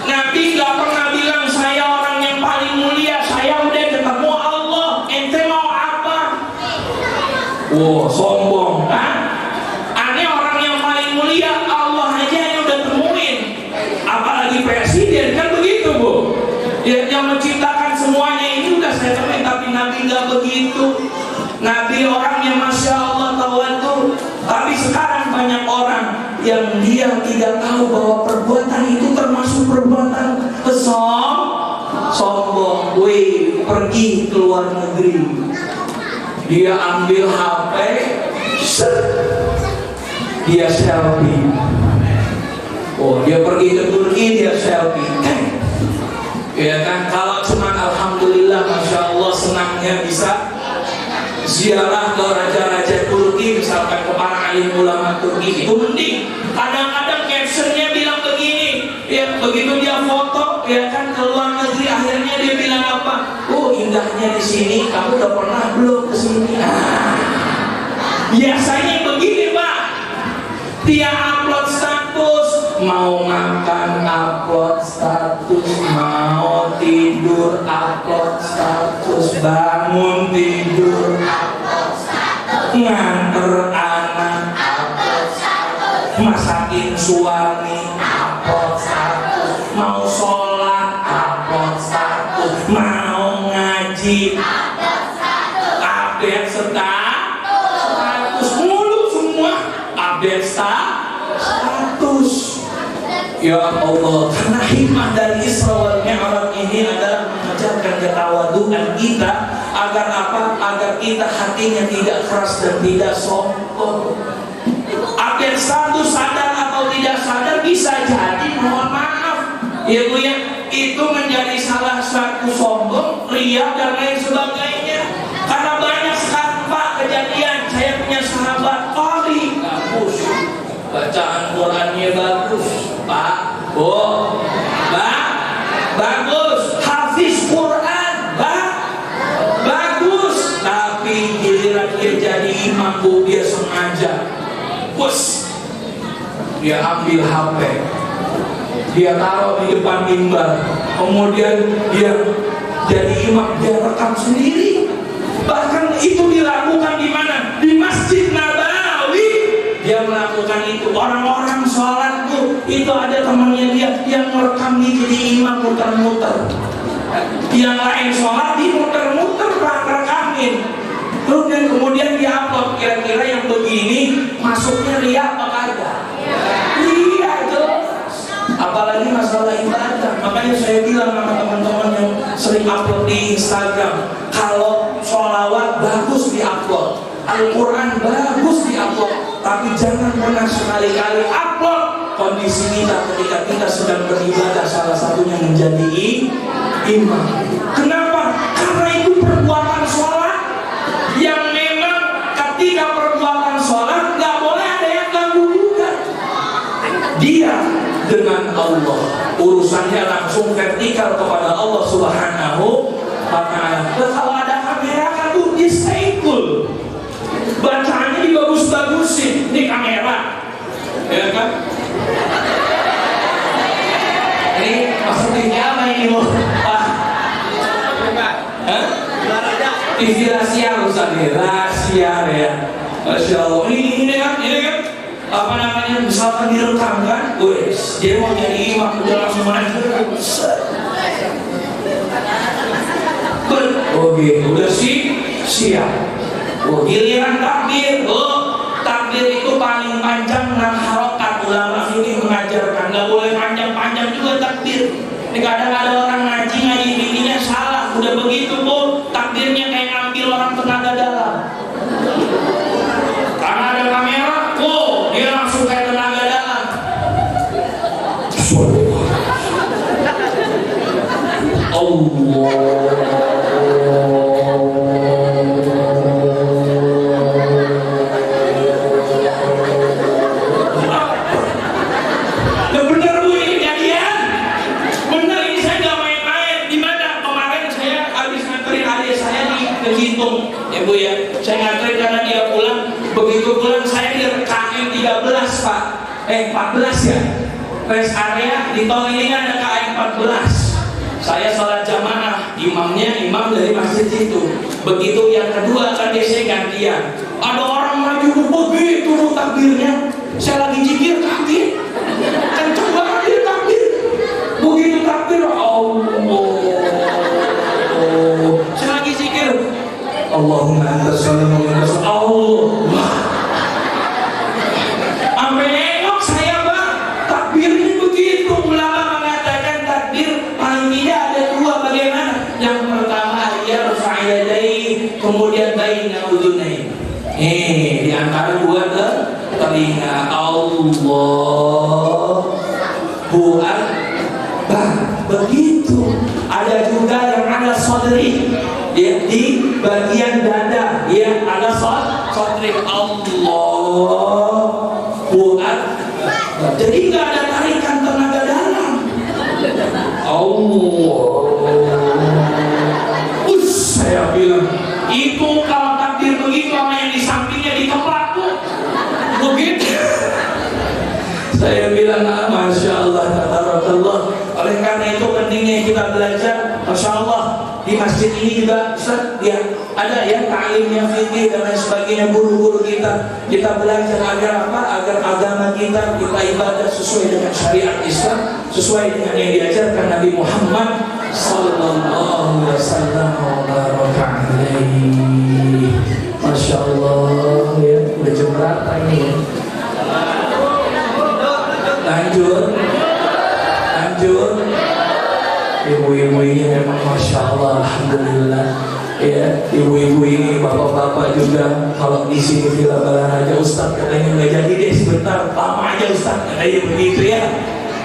A: Nabi nggak pernah bilang saya orang yang paling mulia, saya udah ketemu Allah, ente mau apa? Sombong kan? Aneh orang yang paling mulia Allah aja yang udah temuin, apalagi presiden kan begitu Bu? Dia yang menciptakan semuanya ini udah saya temuin, tapi Nabi nggak begitu. Nabi orangnya Masya Allah tawadhu. Tapi sekarang banyak orang yang dia tidak tahu bahwa perbuatan itu termasuk perbuatan sombong. Pergi ke luar negeri, dia ambil HP, dia selfie. Dia pergi ke Turki, dia selfie. Ya kan, kalau cuma alhamdulillah Masya Allah senangnya bisa ziarah ke raja-raja Turki, misalkan ke para alim ulama Turki, itu mending. Kadang-kadang captionnya bilang begini, ya begitu dia foto, ya kan ke luar negeri, akhirnya dia bilang apa? Indahnya di sini, kamu udah pernah belum ke sini? Biasanya begini Pak, dia upload status, mau makan upload status, mau tidur upload status, bangun tidur upload status, nganter anak upload status, masakin suami upload status, mau sholat upload status, mau ngaji update status, mulu semua update status. Ya Allah, karena hikmah dari Isra wal Mi'raj ini adalah mengajarkan ketawaduan kita agar apa? Agar kita hatinya tidak keras dan tidak sombong. Update status sadar atau tidak sadar bisa jadi, mohon maaf ya Bu ya, itu menjadi salah satu sombong, ria dan lain sebagainya. Karena banyak sekali Pak kejadian, saya punya sahabat Qari, bagus bacaan Qurannya bagus Pak, bagus, hafiz Quran bagus, tapi giliran dia jadi imam Bu, dia sengaja dia ambil HP, dia taruh di depan mimbar, kemudian dia jadi imam, dia rekam sendiri. Bahkan itu dilakukan di mana? Di Masjid Nabawi. Dia melakukan itu. Orang-orang sholat tuh, itu ada temannya dia yang merekam dia jadi imam, muter-muter. Yang lain sholat, dia muter-muter rekamin. Terus dan kemudian dia upload, kira-kira yang begini masuknya ria apa kagak? Iya jelas. Apalagi masalah ibadah. Makanya saya bilang sama teman-teman yang sering upload di Instagram, kalau sholawat bagus di-upload, Al-Quran bagus di-upload, tapi jangan pernah sekali-kali upload kondisi kita ketika kita sedang beribadah, salah satunya menjadi imam. Kenapa? Karena itu perbuatan sholat yang memang ketika perbuatan sholat nggak boleh ada yang ganggu gugat. Dia dengan Allah, urusannya langsung vertikal kepada Allah Subhanahu wa ta'ala. Kalau ada kamera kan dia stay cool, bacaannya dibagus-bagusin, ini kamera ya kan. TV apa ini Bu? Pak? Hah? TV rahasia Ustaz nih, rahasia ya. Masya Allah. Ini kan apa namanya, misalkan direkam kan, wes dia mau jadi imam udah langsung menang. Oh gitu, udah siap. Oh giliran takbir, takbir itu paling panjang 6 harokat. Ulama ini mengajarkan nggak boleh panjang-panjang juga takbir. Ini kadang ada orang ngaji bimbingnya salah. Udah begitu Bu, takbirnya kayak ngambil orang tenaga dalam. Karena ada kamera, dia langsung kayak tenaga dalam. Allah. Bu ya, saya nganterin karena dia pulang. Begitu pulang saya di KM 13 Pak, 14 ya, rest area di tol ini kan ada KM 14. Saya sholat jamaah, imamnya imam dari masjid itu. Begitu yang kedua kan biasanya gantian, ada orang maju begitu takbirnya, saya lagi zikir takbir, kenceng banget dia takbir. Begitu takbir, saya lagi zikir, Allahumma antas salam wa minkas Allah. Sampai nengok saya Bang, takbirnya begitu. Ulama mengatakan takbir paling tidak ada 2 bagaimana. Yang pertama ya rafa'iyadai, kemudian baina udhunain. Di antara 2 telinga. Allahu Akbar. Begitu. Ada juga yang ada sodri, ya, di bagian dada, ya, ada sodri. Allahu Akbar. Jadi nggak ada tarikan tenaga dalam. Saya bilang itu kalau takbir begitu sama yang di sampingnya dikeplak tuh begitu. Saya bilang Masya Allah, tabarakallah. Oleh karena itu pentingnya kita belajar. Masya Allah, di masjid ini juga ya, ada ya ta'limnya fikih dan lain sebagainya. Guru-guru kita belajar agar apa? Agar agama kita ibadah sesuai dengan syariat Islam, sesuai dengan yang diajarkan Nabi Muhammad sallallahu alaihi wasallam. Masya Allah ya, udah jam berapa ini ya? Lanjut ibu-ibu ini memang Masya Allah, Alhamdulillah ya. Ibu-ibu ini, bapak-bapak juga. Kalau di sini Villa Balaraja, Ustaz katanya nggak jadi deh, sebentar lama aja Ustaz katanya begitu ya.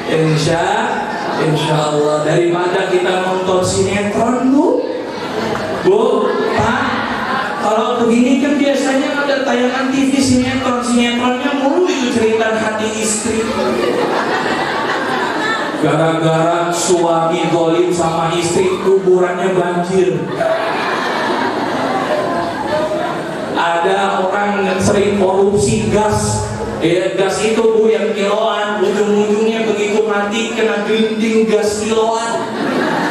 A: Insya Allah, daripada kita nonton sinetron Bu, Pak, kalau begini kan biasanya ada tayangan TV sinetronnya mulu itu cerita hati istri. Gara-gara suami golim sama istri, kuburannya banjir. Ada orang yang sering korupsi gas, ya, gas itu Bu yang kiloan, ujung-ujungnya begitu mati kena dinding gas kiloan.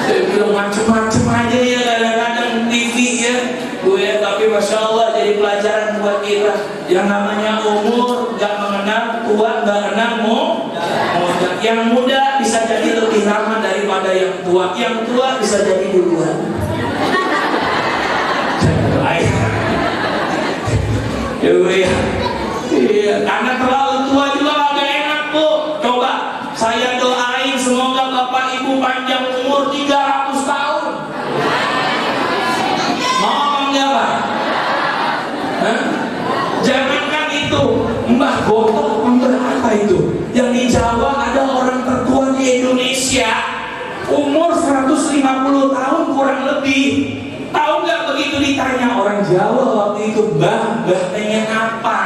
A: Saya bilang macem-macem aja ya kadang-kadang TV ya Bu ya. Tapi Masya Allah jadi pelajaran buat kita. Yang namanya umur gak mengenal tua, gak kenal muda. Yang muda bisa jadi lebih ramah daripada yang tua. Yang tua bisa jadi duluan. Iya, karena terlalu tua juga agak enak Bu. Coba saya doain semoga Bapak Ibu panjang umur 300 tahun. Mau apa enggak Pak? Jangankan itu, Mbah Gotok apa itu? Yang di Jawa ada orang tertua di Indonesia, umur 150 tahun kurang lebih. Tahu nggak begitu ditanya orang Jawa waktu itu, Mbah pengen apa?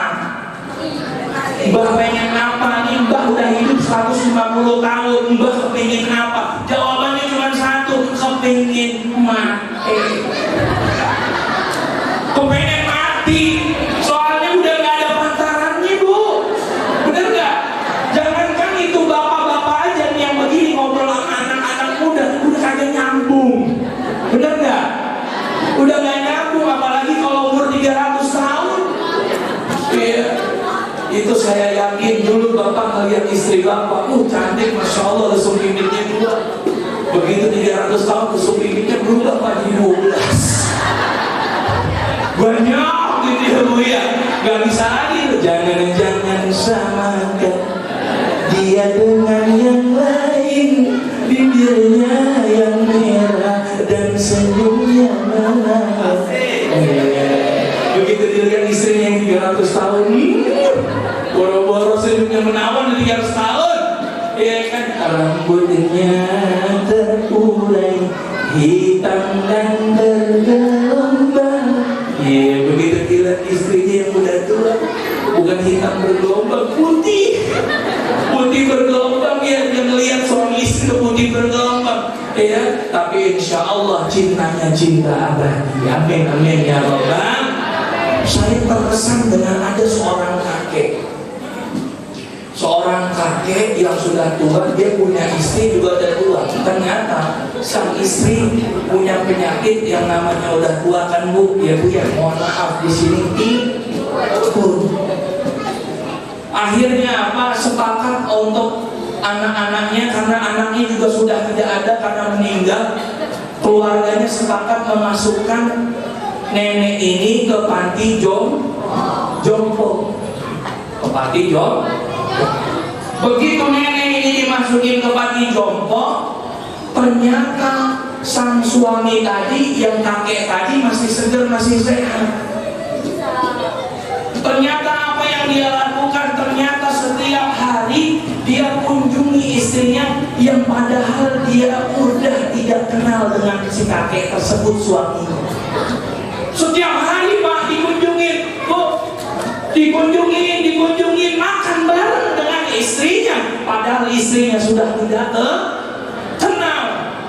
A: Mbah pengen apa nih? Mbah udah hidup 150 tahun, Mbah pengen apa? Jawabannya cuma satu, kepengen mati. Kepengen mati. Soalnya udah nggak ada pantarannya Bu. Bener nggak? Jangankan itu bapak-bapak aja nih yang begini ngobrol sama anak-anak muda. Begitu 300 tahun tusuk pipinya berubah jadi 12. Banyak gitu ya Bu ya. Gak bisa lagi. Jangan samakan dia dengan yang lain, bibirnya yang merah dan senyumnya manis. Begitu dilihat istrinya yang 300 tahun, boro-boro senyumnya menawan 300 tahun, ya kan, rambutnya terurai hitam dan bergelombang. Ya begitu dilihat istrinya yang udah tua, bukan hitam bergelombang, putih bergelombang. Ya dia melihat suami istri putih bergelombang, ya. Tapi insya Allah cintanya cinta abadi. Amin amin ya Rabbal. Saya terkesan dengan ada seorang kakek yang sudah tua, dia punya istri juga udah tua. Ternyata sang istri punya penyakit yang namanya udah tua kan Bu, ya Bu ya, mohon maaf di sini pikun. Akhirnya apa? Sepakat untuk anak-anaknya, karena anaknya juga sudah tidak ada karena meninggal. Keluarganya sepakat memasukkan nenek ini ke panti jompo. Ke panti jompo. Begitu nenek ini dimasukin ke panti jompo, ternyata sang suami tadi, yang kakek tadi masih segar, masih sehat. Ternyata apa yang dia lakukan, ternyata setiap hari dia kunjungi istrinya yang padahal dia udah tidak kenal dengan si kakek tersebut, suaminya. Setiap hari Pak dikunjungin, Bu, dikunjungin, makan bareng dengan istrinya, padahal istrinya sudah tidak kenal.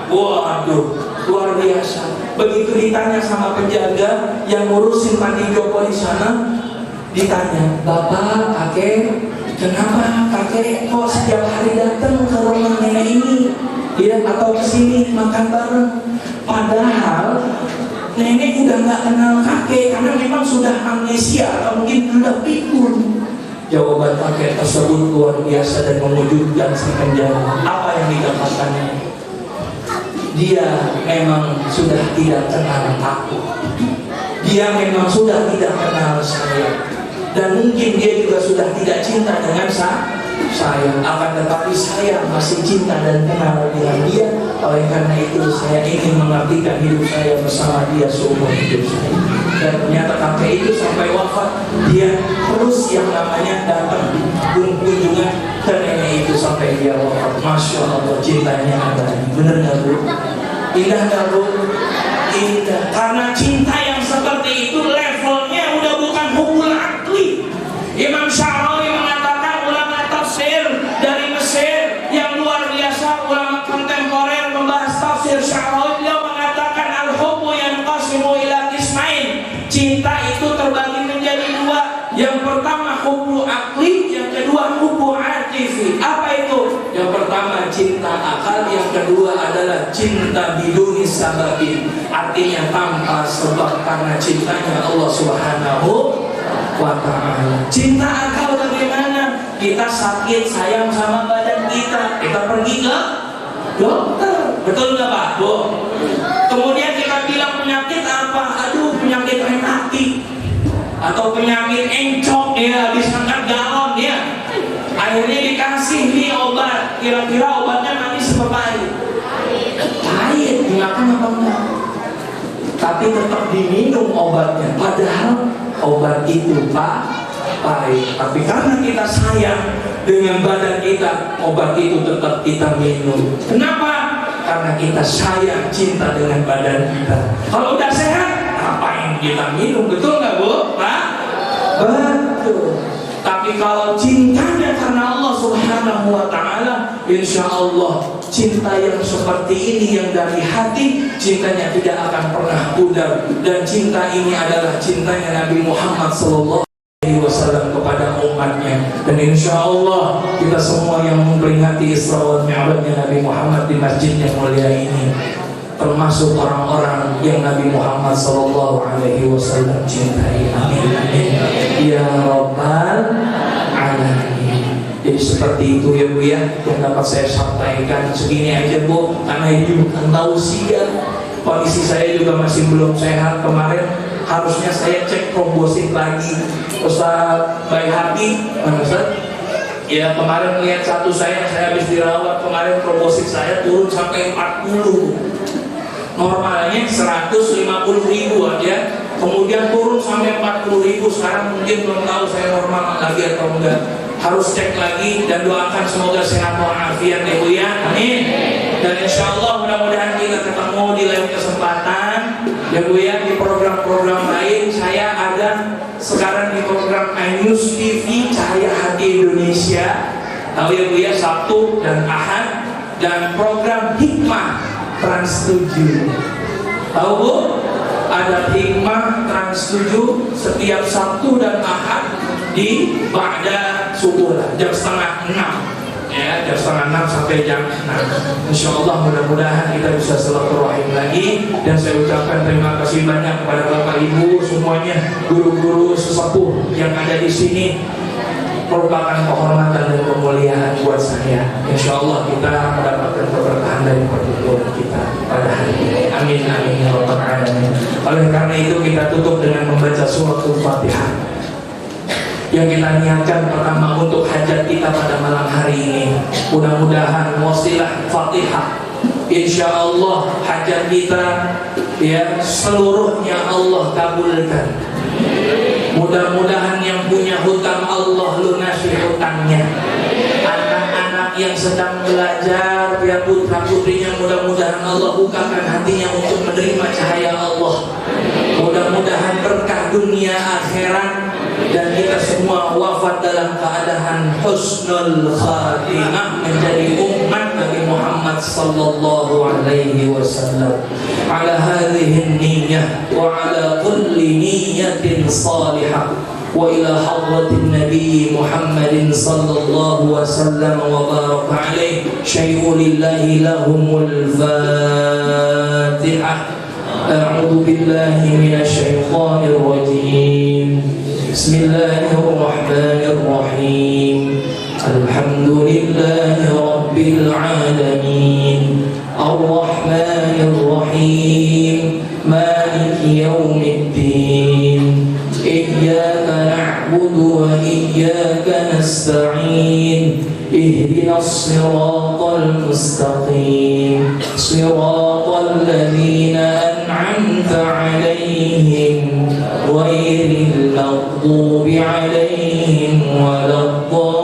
A: Waduh, luar biasa. Begitu ditanya sama penjaga yang ngurusin panti jompo di sana, ditanya, Bapak, kakek, kenapa kakek kok setiap hari datang ke rumah nenek ini, ya, atau ke sini makan bareng? Padahal nenek udah nggak kenal kakek karena memang sudah amnesia atau mungkin sudah pikun. Jawaban kakek tersebut luar biasa dan mengejutkan si penjaga. Apa yang dikatakannya? Dia memang sudah tidak kenal aku. Dia memang sudah tidak kenal saya. Dan mungkin dia juga sudah tidak cinta dengan saya. Akan tetapi saya masih cinta dan kenal dengan dia. Oleh karena itu saya ingin mengabdikan hidup saya bersama dia seumur hidup saya. Dan ternyata kakek itu sampai wafat, dia terus yang namanya datang kunjungan ke nenek itu sampai dia wafat. Masya Allah, cintanya ada. Bener gak Bu? Indah gak Bu? Indah. Karena cinta yang seperti itu levelnya udah bukan hubul akli. Imam Syarawi mengatakan, ulama tafsir dari Mesir yang luar biasa, ulama kontemporer membahas tafsir Syarawi, dia mengatakan al-hubbu yanqasimu ila qismain. Cinta itu terbagi menjadi dua. Yang pertama hubbu akli, yang kedua hubbu atifi. Apa itu? Yang pertama cinta akal, yang kedua adalah cinta biduni sababin. Artinya tanpa sebab, karena cintanya Allah Subhanahu wa ta'ala. Cinta akal bagaimana? Kita sakit, sayang sama badan kita pergi ke dokter. Betul nggak Pak? Bu? Kemudian kita bilang penyakit apa? Aduh, penyakit rematik atau penyakit encok, ya habis angkat galon ya. Akhirnya dikasih nih obat. Kira-kira obatnya nanti seperti air. Pahit, dimakan apa enggak? Tapi tetap diminum obatnya. Padahal obat itu pahit. Tapi karena kita sayang dengan badan kita, obat itu tetap kita minum. Kenapa? Karena kita sayang, cinta dengan badan kita. Kalau udah sehat, apa yang kita minum? Betul nggak Bu? Pak? Betul. Tapi kalau cintanya karena Allah Subhanahu wa ta'ala, insya Allah cinta yang seperti ini yang dari hati, cintanya tidak akan pernah pudar. Dan cinta ini adalah cintanya Nabi Muhammad SAW kepada umatnya. Dan insya Allah kita semua yang memperingati Isra wal Mi'rajnya Nabi Muhammad di masjid yang mulia ini termasuk orang-orang yang Nabi Muhammad SAW cintai. Amin amin ya Rabbal alamin. seperti itu ya Bu ya, yang dapat saya sampaikan. Segini aja Bu, karena ini bukan tausiah. Kondisi saya juga masih belum sehat. Kemarin harusnya saya cek trombosit lagi. Ustaz baik hati, Ustaz. Ya kemarin lihat satu saya habis dirawat kemarin, trombosit saya turun sampai 40. Normalnya 150.000 aja, kemudian turun sampai 40.000. Sekarang mungkin belum tahu saya normal lagi atau enggak. Harus cek lagi dan doakan semoga sehat walafiat ya Bu ya. Amin. Dan insya Allah mudah-mudahan kita ketemu di lain kesempatan ya Bu ya, di program-program lain. Saya ada sekarang di program iNews TV Cahaya Hati Indonesia, tahu ya Bu ya, Sabtu dan Ahad, dan program Hikmah Trans 7. Tahu Bu? Ada Hikmah Trans 7 setiap Sabtu dan Ahad di ba'da subuh lah, jam setengah 6 ya, jam setengah 6 sampai jam 6. Insya Allah mudah-mudahan kita bisa silaturahim lagi. Dan saya ucapkan terima kasih banyak kepada Bapak Ibu semuanya, guru-guru sesepuh yang ada di sini. Merupakan kehormatan dan kemuliaan buat saya. Insya Allah kita mendapatkan keberkahan dari pertemuan kita pada hari ini. Amin amin ya rabbal alamin. Oleh karena itu kita tutup dengan membaca suratul Fatihah yang kita niatkan pertama untuk hajat kita pada malam hari ini. Mudah-mudahan wasilah Fatihah, insya Allah hajat kita ya seluruhnya Allah kabulkan. Mudah-mudahan yang punya hutang Allah lunasi hutangnya. Anak-anak yang sedang belajar ya, putra putrinya, mudah-mudahan Allah bukakan hatinya untuk menerima cahaya Allah. Mudah-mudahan berkah dunia akhirat, dan kita semua wafat dalam keadaan husnul khatimah, menjadi umat Nabi Muhammad sallallahu alaihi wasallam. Ala hadhihi niyyah wa ala kulli niyyatin salihah wa ila hadratin Nabi Muhammadin sallallahu wasallam wa baraka alaihi. Syai'u lillahi lahumul Fatihah. A'udzu billahi minasy syaithanir rajim. Bismillahirrahmanirrahim. Alhamdulillahi rabbil alamin. Ar-Rahmanir Rahim. Maliki yaumiddin. Iyyaka na'budu wa iyyaka nasta'in. Ihdinas siratal mustaqim. Siratal ladzina an'amta 'alaihim ghairil maghdubi 'alaihim waladdallin.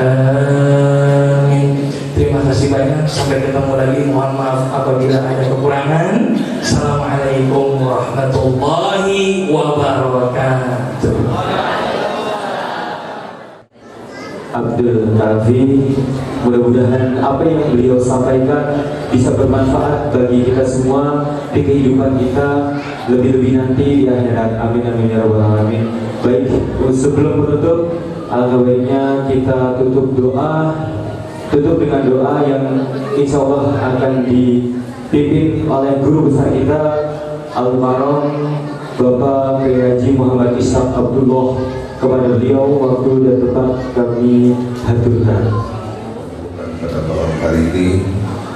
A: Amin. Terima kasih banyak. Sampai ketemu lagi. Mohon maaf apabila ada kekurangan. Assalamualaikum warahmatullahi wabarakatuh.
B: Abdul Kafi, mudah-mudahan apa yang beliau sampaikan bisa bermanfaat bagi kita semua di kehidupan kita, lebih-lebih nanti di akhirat. Amin amin ya rabbal alamin. Baik, sebelum menutup, alangkah baiknya kita tutup dengan doa yang insya Allah akan dipimpin oleh guru besar kita Al-Maram Bapak Haji Muhammad Ishaq Abdullah. Kepada beliau waktu dan tempat kami haturkan.
C: Pada malam hari ini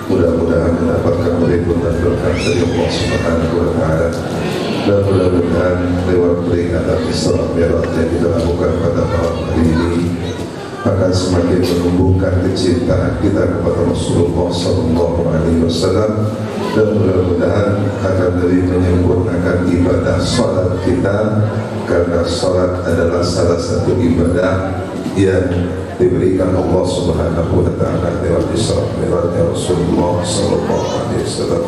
C: mudah-mudahan mendapatkan berikut dan berkat dari Allah Subhanahu wa Ta'ala, dan mudah-mudahan lewat peringatan Isra Mi'raj yang kita lakukan pada malam hari ini akan semakin menumbuhkan kecintaan kita kepada Rasulullah Sallallahu Alaihi Wasallam, dan mudah-mudahan akan lebih menyempurnakan ibadah salat kita, karena salat adalah salah satu ibadah yang diberikan Allah Subhanahu wa Ta'ala lewat Isra Mi'raj Rasulullah Sallallahu Alaihi Wasallam.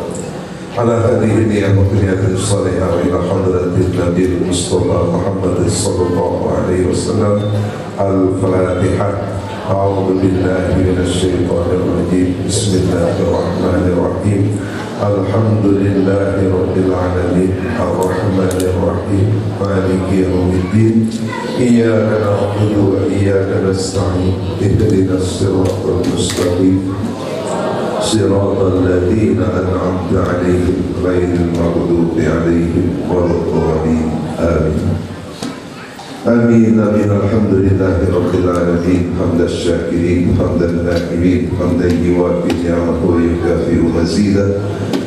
C: Ala hadhihi ni'matul salihah wa ila hadratil Nabi Mustafa Muhammad sallallahu alaihi wasallam. Al-Fatihah. A'udzu billahi minasy syaithanir rajim. Bismillahirrahmanirrahim. Alhamdulillahi rabbil alamin. Ar-Rahmanir Rahim. Maliki yaumiddin. Iyyaka na'budu wa iyyaka nasta'in. Ihdinas siratal mustaqim. Siratal ladzina an'amta 'alaihim ghairil maghdubi 'alaihim waladdallin. آمين آمين آمين. الحمد لله رب العالمين حمد الشاكرين حمد النائمين حمدا يوافي نعمه ويكافئ مزيدا.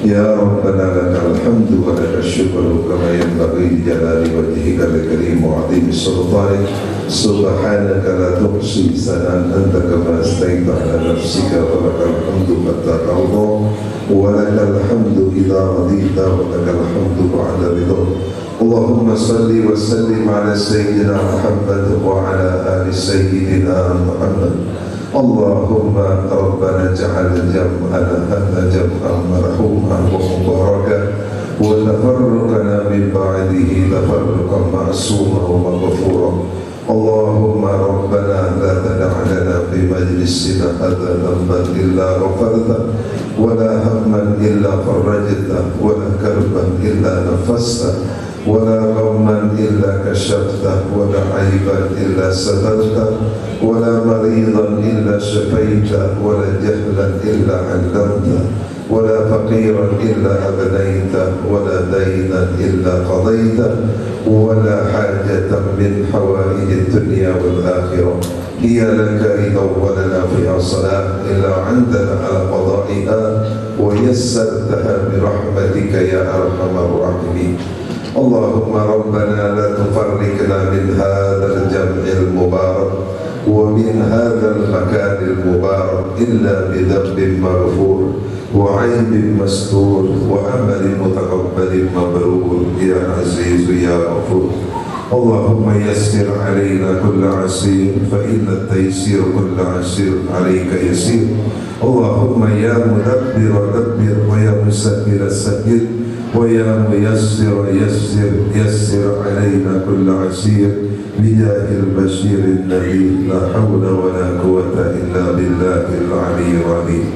C: يا ربنا لك الحمد ولك الشكر كما ينبغي لجلال وجهك الكريم وعظيم سلطانك. سبحانك لا تحصي ثناء أنت كما أثنيت على نفسك ولك الحمد حتى ترضى ولك الحمد إذا رضيت ولك الحمد بعد رضا. اللهم صل وسلم على سيدنا محمد وعلى آل سيدنا محمد. اللهم ربنا اجعل جمعنا هذا جمعا مرحوما ومباركا وتفرقنا من بعده تفرقا معصوما ومغفورا. اللهم ربنا لا تدع لنا في مجلسنا هذا ذنبا إلا غفرته ولا هما إلا فرجته ولا كربا إلا نفسته ولا غما إلا كشفته ولا عيبا إلا سترته ولا مريضا إلا شفيته ولا جهلا إلا علمته ولا فقيرا إلا أغنيته ولا دينا إلا قضيته ولا حاجة من حوائج الدنيا والآخرة هي لك إذا ولنا فيها صلاة إلا عندنا على قضائها ويسرتها برحمتك يا أرحم الراحمين. اللهم ربنا لا تفرقنا من هذا الجمع المبارك ومن هذا المكان المبارك إلا بذنب مغفور وعيب مستور وعمل متقبل مبرور يا عزيز يا غفور. اللهم يسر علينا كل عسير فإن التيسير كل عسير عليك يسير. اللهم يا مدبر دبر ويا مسبر سبر ويا ميسر يسر علينا كل عسير بجاه البشير النبي. لا حول ولا قوة إلا بالله العلي العظيم.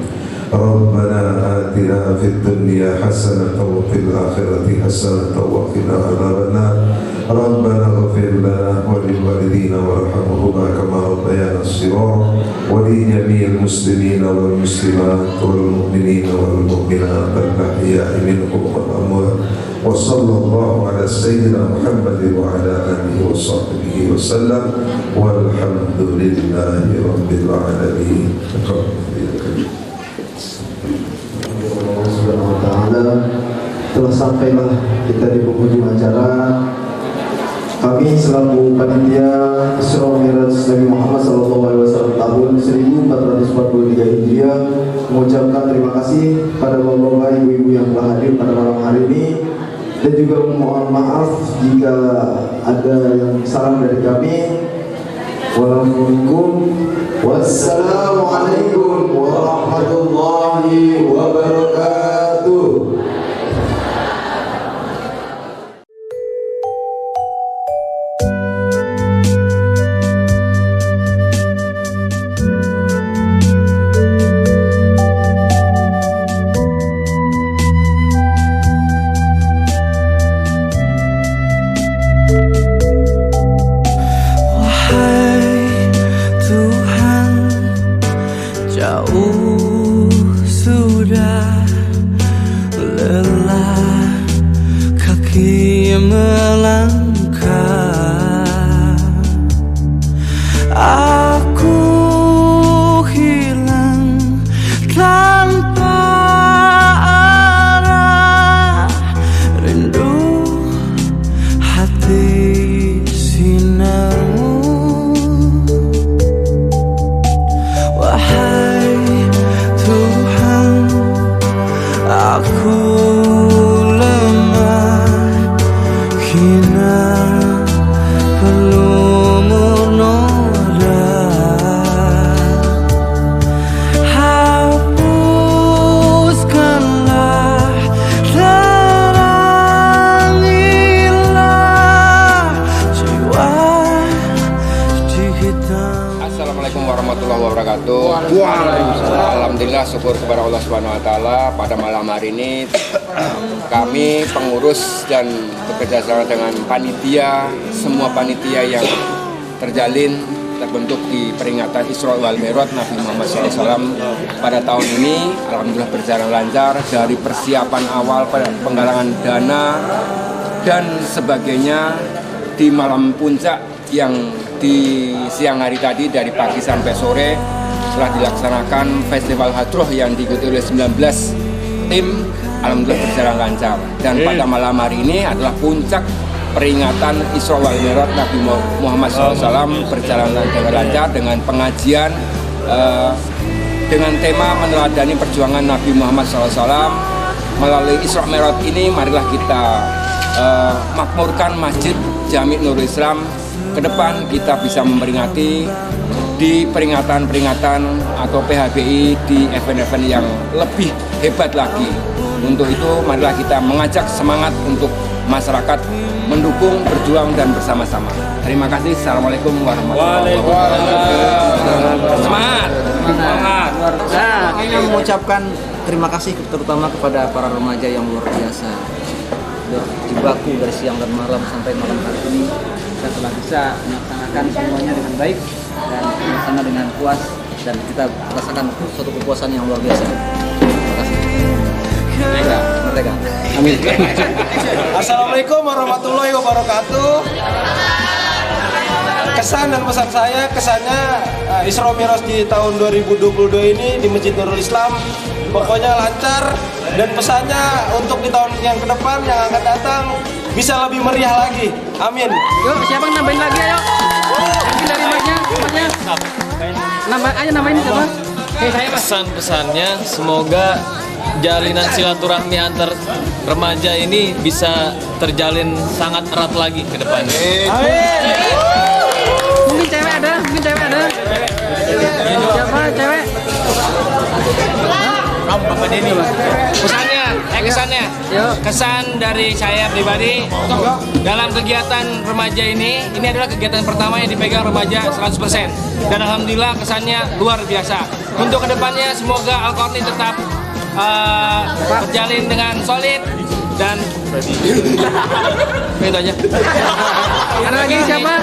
C: ربنا آتنا في الدنيا حسنة وفي الآخرة حسنة وقنا عذاب النار. ربنا اغفر لنا وللوالدين وارحمهما كما ربيانا صغارا ولجميع المسلمين والمسلمات والمؤمنين والمؤمنات الأحياء منهم والأموات. وصلى الله على سيدنا محمد وعلى آله وصحبه وسلم والحمد لله رب العالمين.
D: Allah Subhanahu wa taala, telah sampailah kita di penghujung acara. Kami selaku panitia Isra Mi'raj Nabi Muhammad SAW tahun 1443 Hijriah mengucapkan terima kasih pada bapak-bapak, ibu-ibu yang telah hadir pada malam hari ini, dan juga mohon maaf jika ada yang salah dari kami. Wassalamualaikum warahmatullahi wabarakatuh.
E: Jauh sudah lelah kaki melangkah, aku hilang tanpa arah, rindu hati sinarmu. Wahai Tuhan, aku lemah hina belum noda. Hapuskanlah, terangilah jiwa di hitam.
F: Assalamualaikum warahmatullahi wabarakatuh. Alhamdulillah, syukur kepada Allah Subhanahu wa taala, pada malam hari ini kami pengurus dan bekerja sama dengan panitia, semua panitia yang terjalin terbentuk di peringatan Isra wal Mi'raj Nabi Muhammad SAW pada tahun ini. Alhamdulillah berjalan lancar dari persiapan awal, penggalangan dana dan sebagainya di malam puncak yang di siang hari tadi dari pagi sampai sore telah dilaksanakan Festival Hadroh yang diikuti oleh 19 tim, alhamdulillah berjalan lancar. Dan pada malam hari ini adalah puncak peringatan Isra wal Mi'raj Nabi Muhammad SAW berjalan dengan lancar dengan pengajian dengan tema meneladani perjuangan Nabi Muhammad SAW. Melalui Isra Mi'raj ini marilah kita makmurkan Masjid Jami Nurul Islam. Ke depan kita bisa memperingati di peringatan-peringatan atau PHBI di event-event yang lebih hebat lagi. Untuk itu marilah kita mengajak semangat untuk masyarakat mendukung, berjuang dan bersama-sama. Terima kasih. Assalamualaikum warahmatullahi wabarakatuh. Semangat. Semangat.
G: Saya ingin mengucapkan terima kasih terutama kepada para remaja yang luar biasa. Berjibaku dari siang dan malam sampai malam hari ini kita telah bisa melaksanakan semuanya dengan baik dan bersama dengan puas, dan kita merasakan suatu kepuasan yang luar biasa. Terima kasih. Merdeka. Amin.
H: Assalamualaikum warahmatullahi wabarakatuh. Kesan dan pesan saya, kesannya Isra Mi'raj di tahun 2022 ini di Masjid Nurul Islam pokoknya lancar, dan pesannya untuk di tahun yang ke depan yang akan datang bisa lebih meriah lagi. Amin.
G: Yuk, siapa yang nambahin lagi, ayo. Mungkin dari banyak. Ayo nambahin siapa?
I: Pesan-pesannya semoga jalinan silaturahmi antar remaja ini bisa terjalin sangat erat lagi ke depannya.
G: Mungkin cewek ada. Siapa cewek?
I: Bapak Denny. Kesannya, kesan dari saya pribadi dalam kegiatan remaja ini adalah kegiatan pertama yang dipegang remaja 100%, dan alhamdulillah kesannya luar biasa. Untuk kedepannya semoga Al-Qarni tetap terjalin dengan solid dan itu aja.
G: Ada lagi siapa?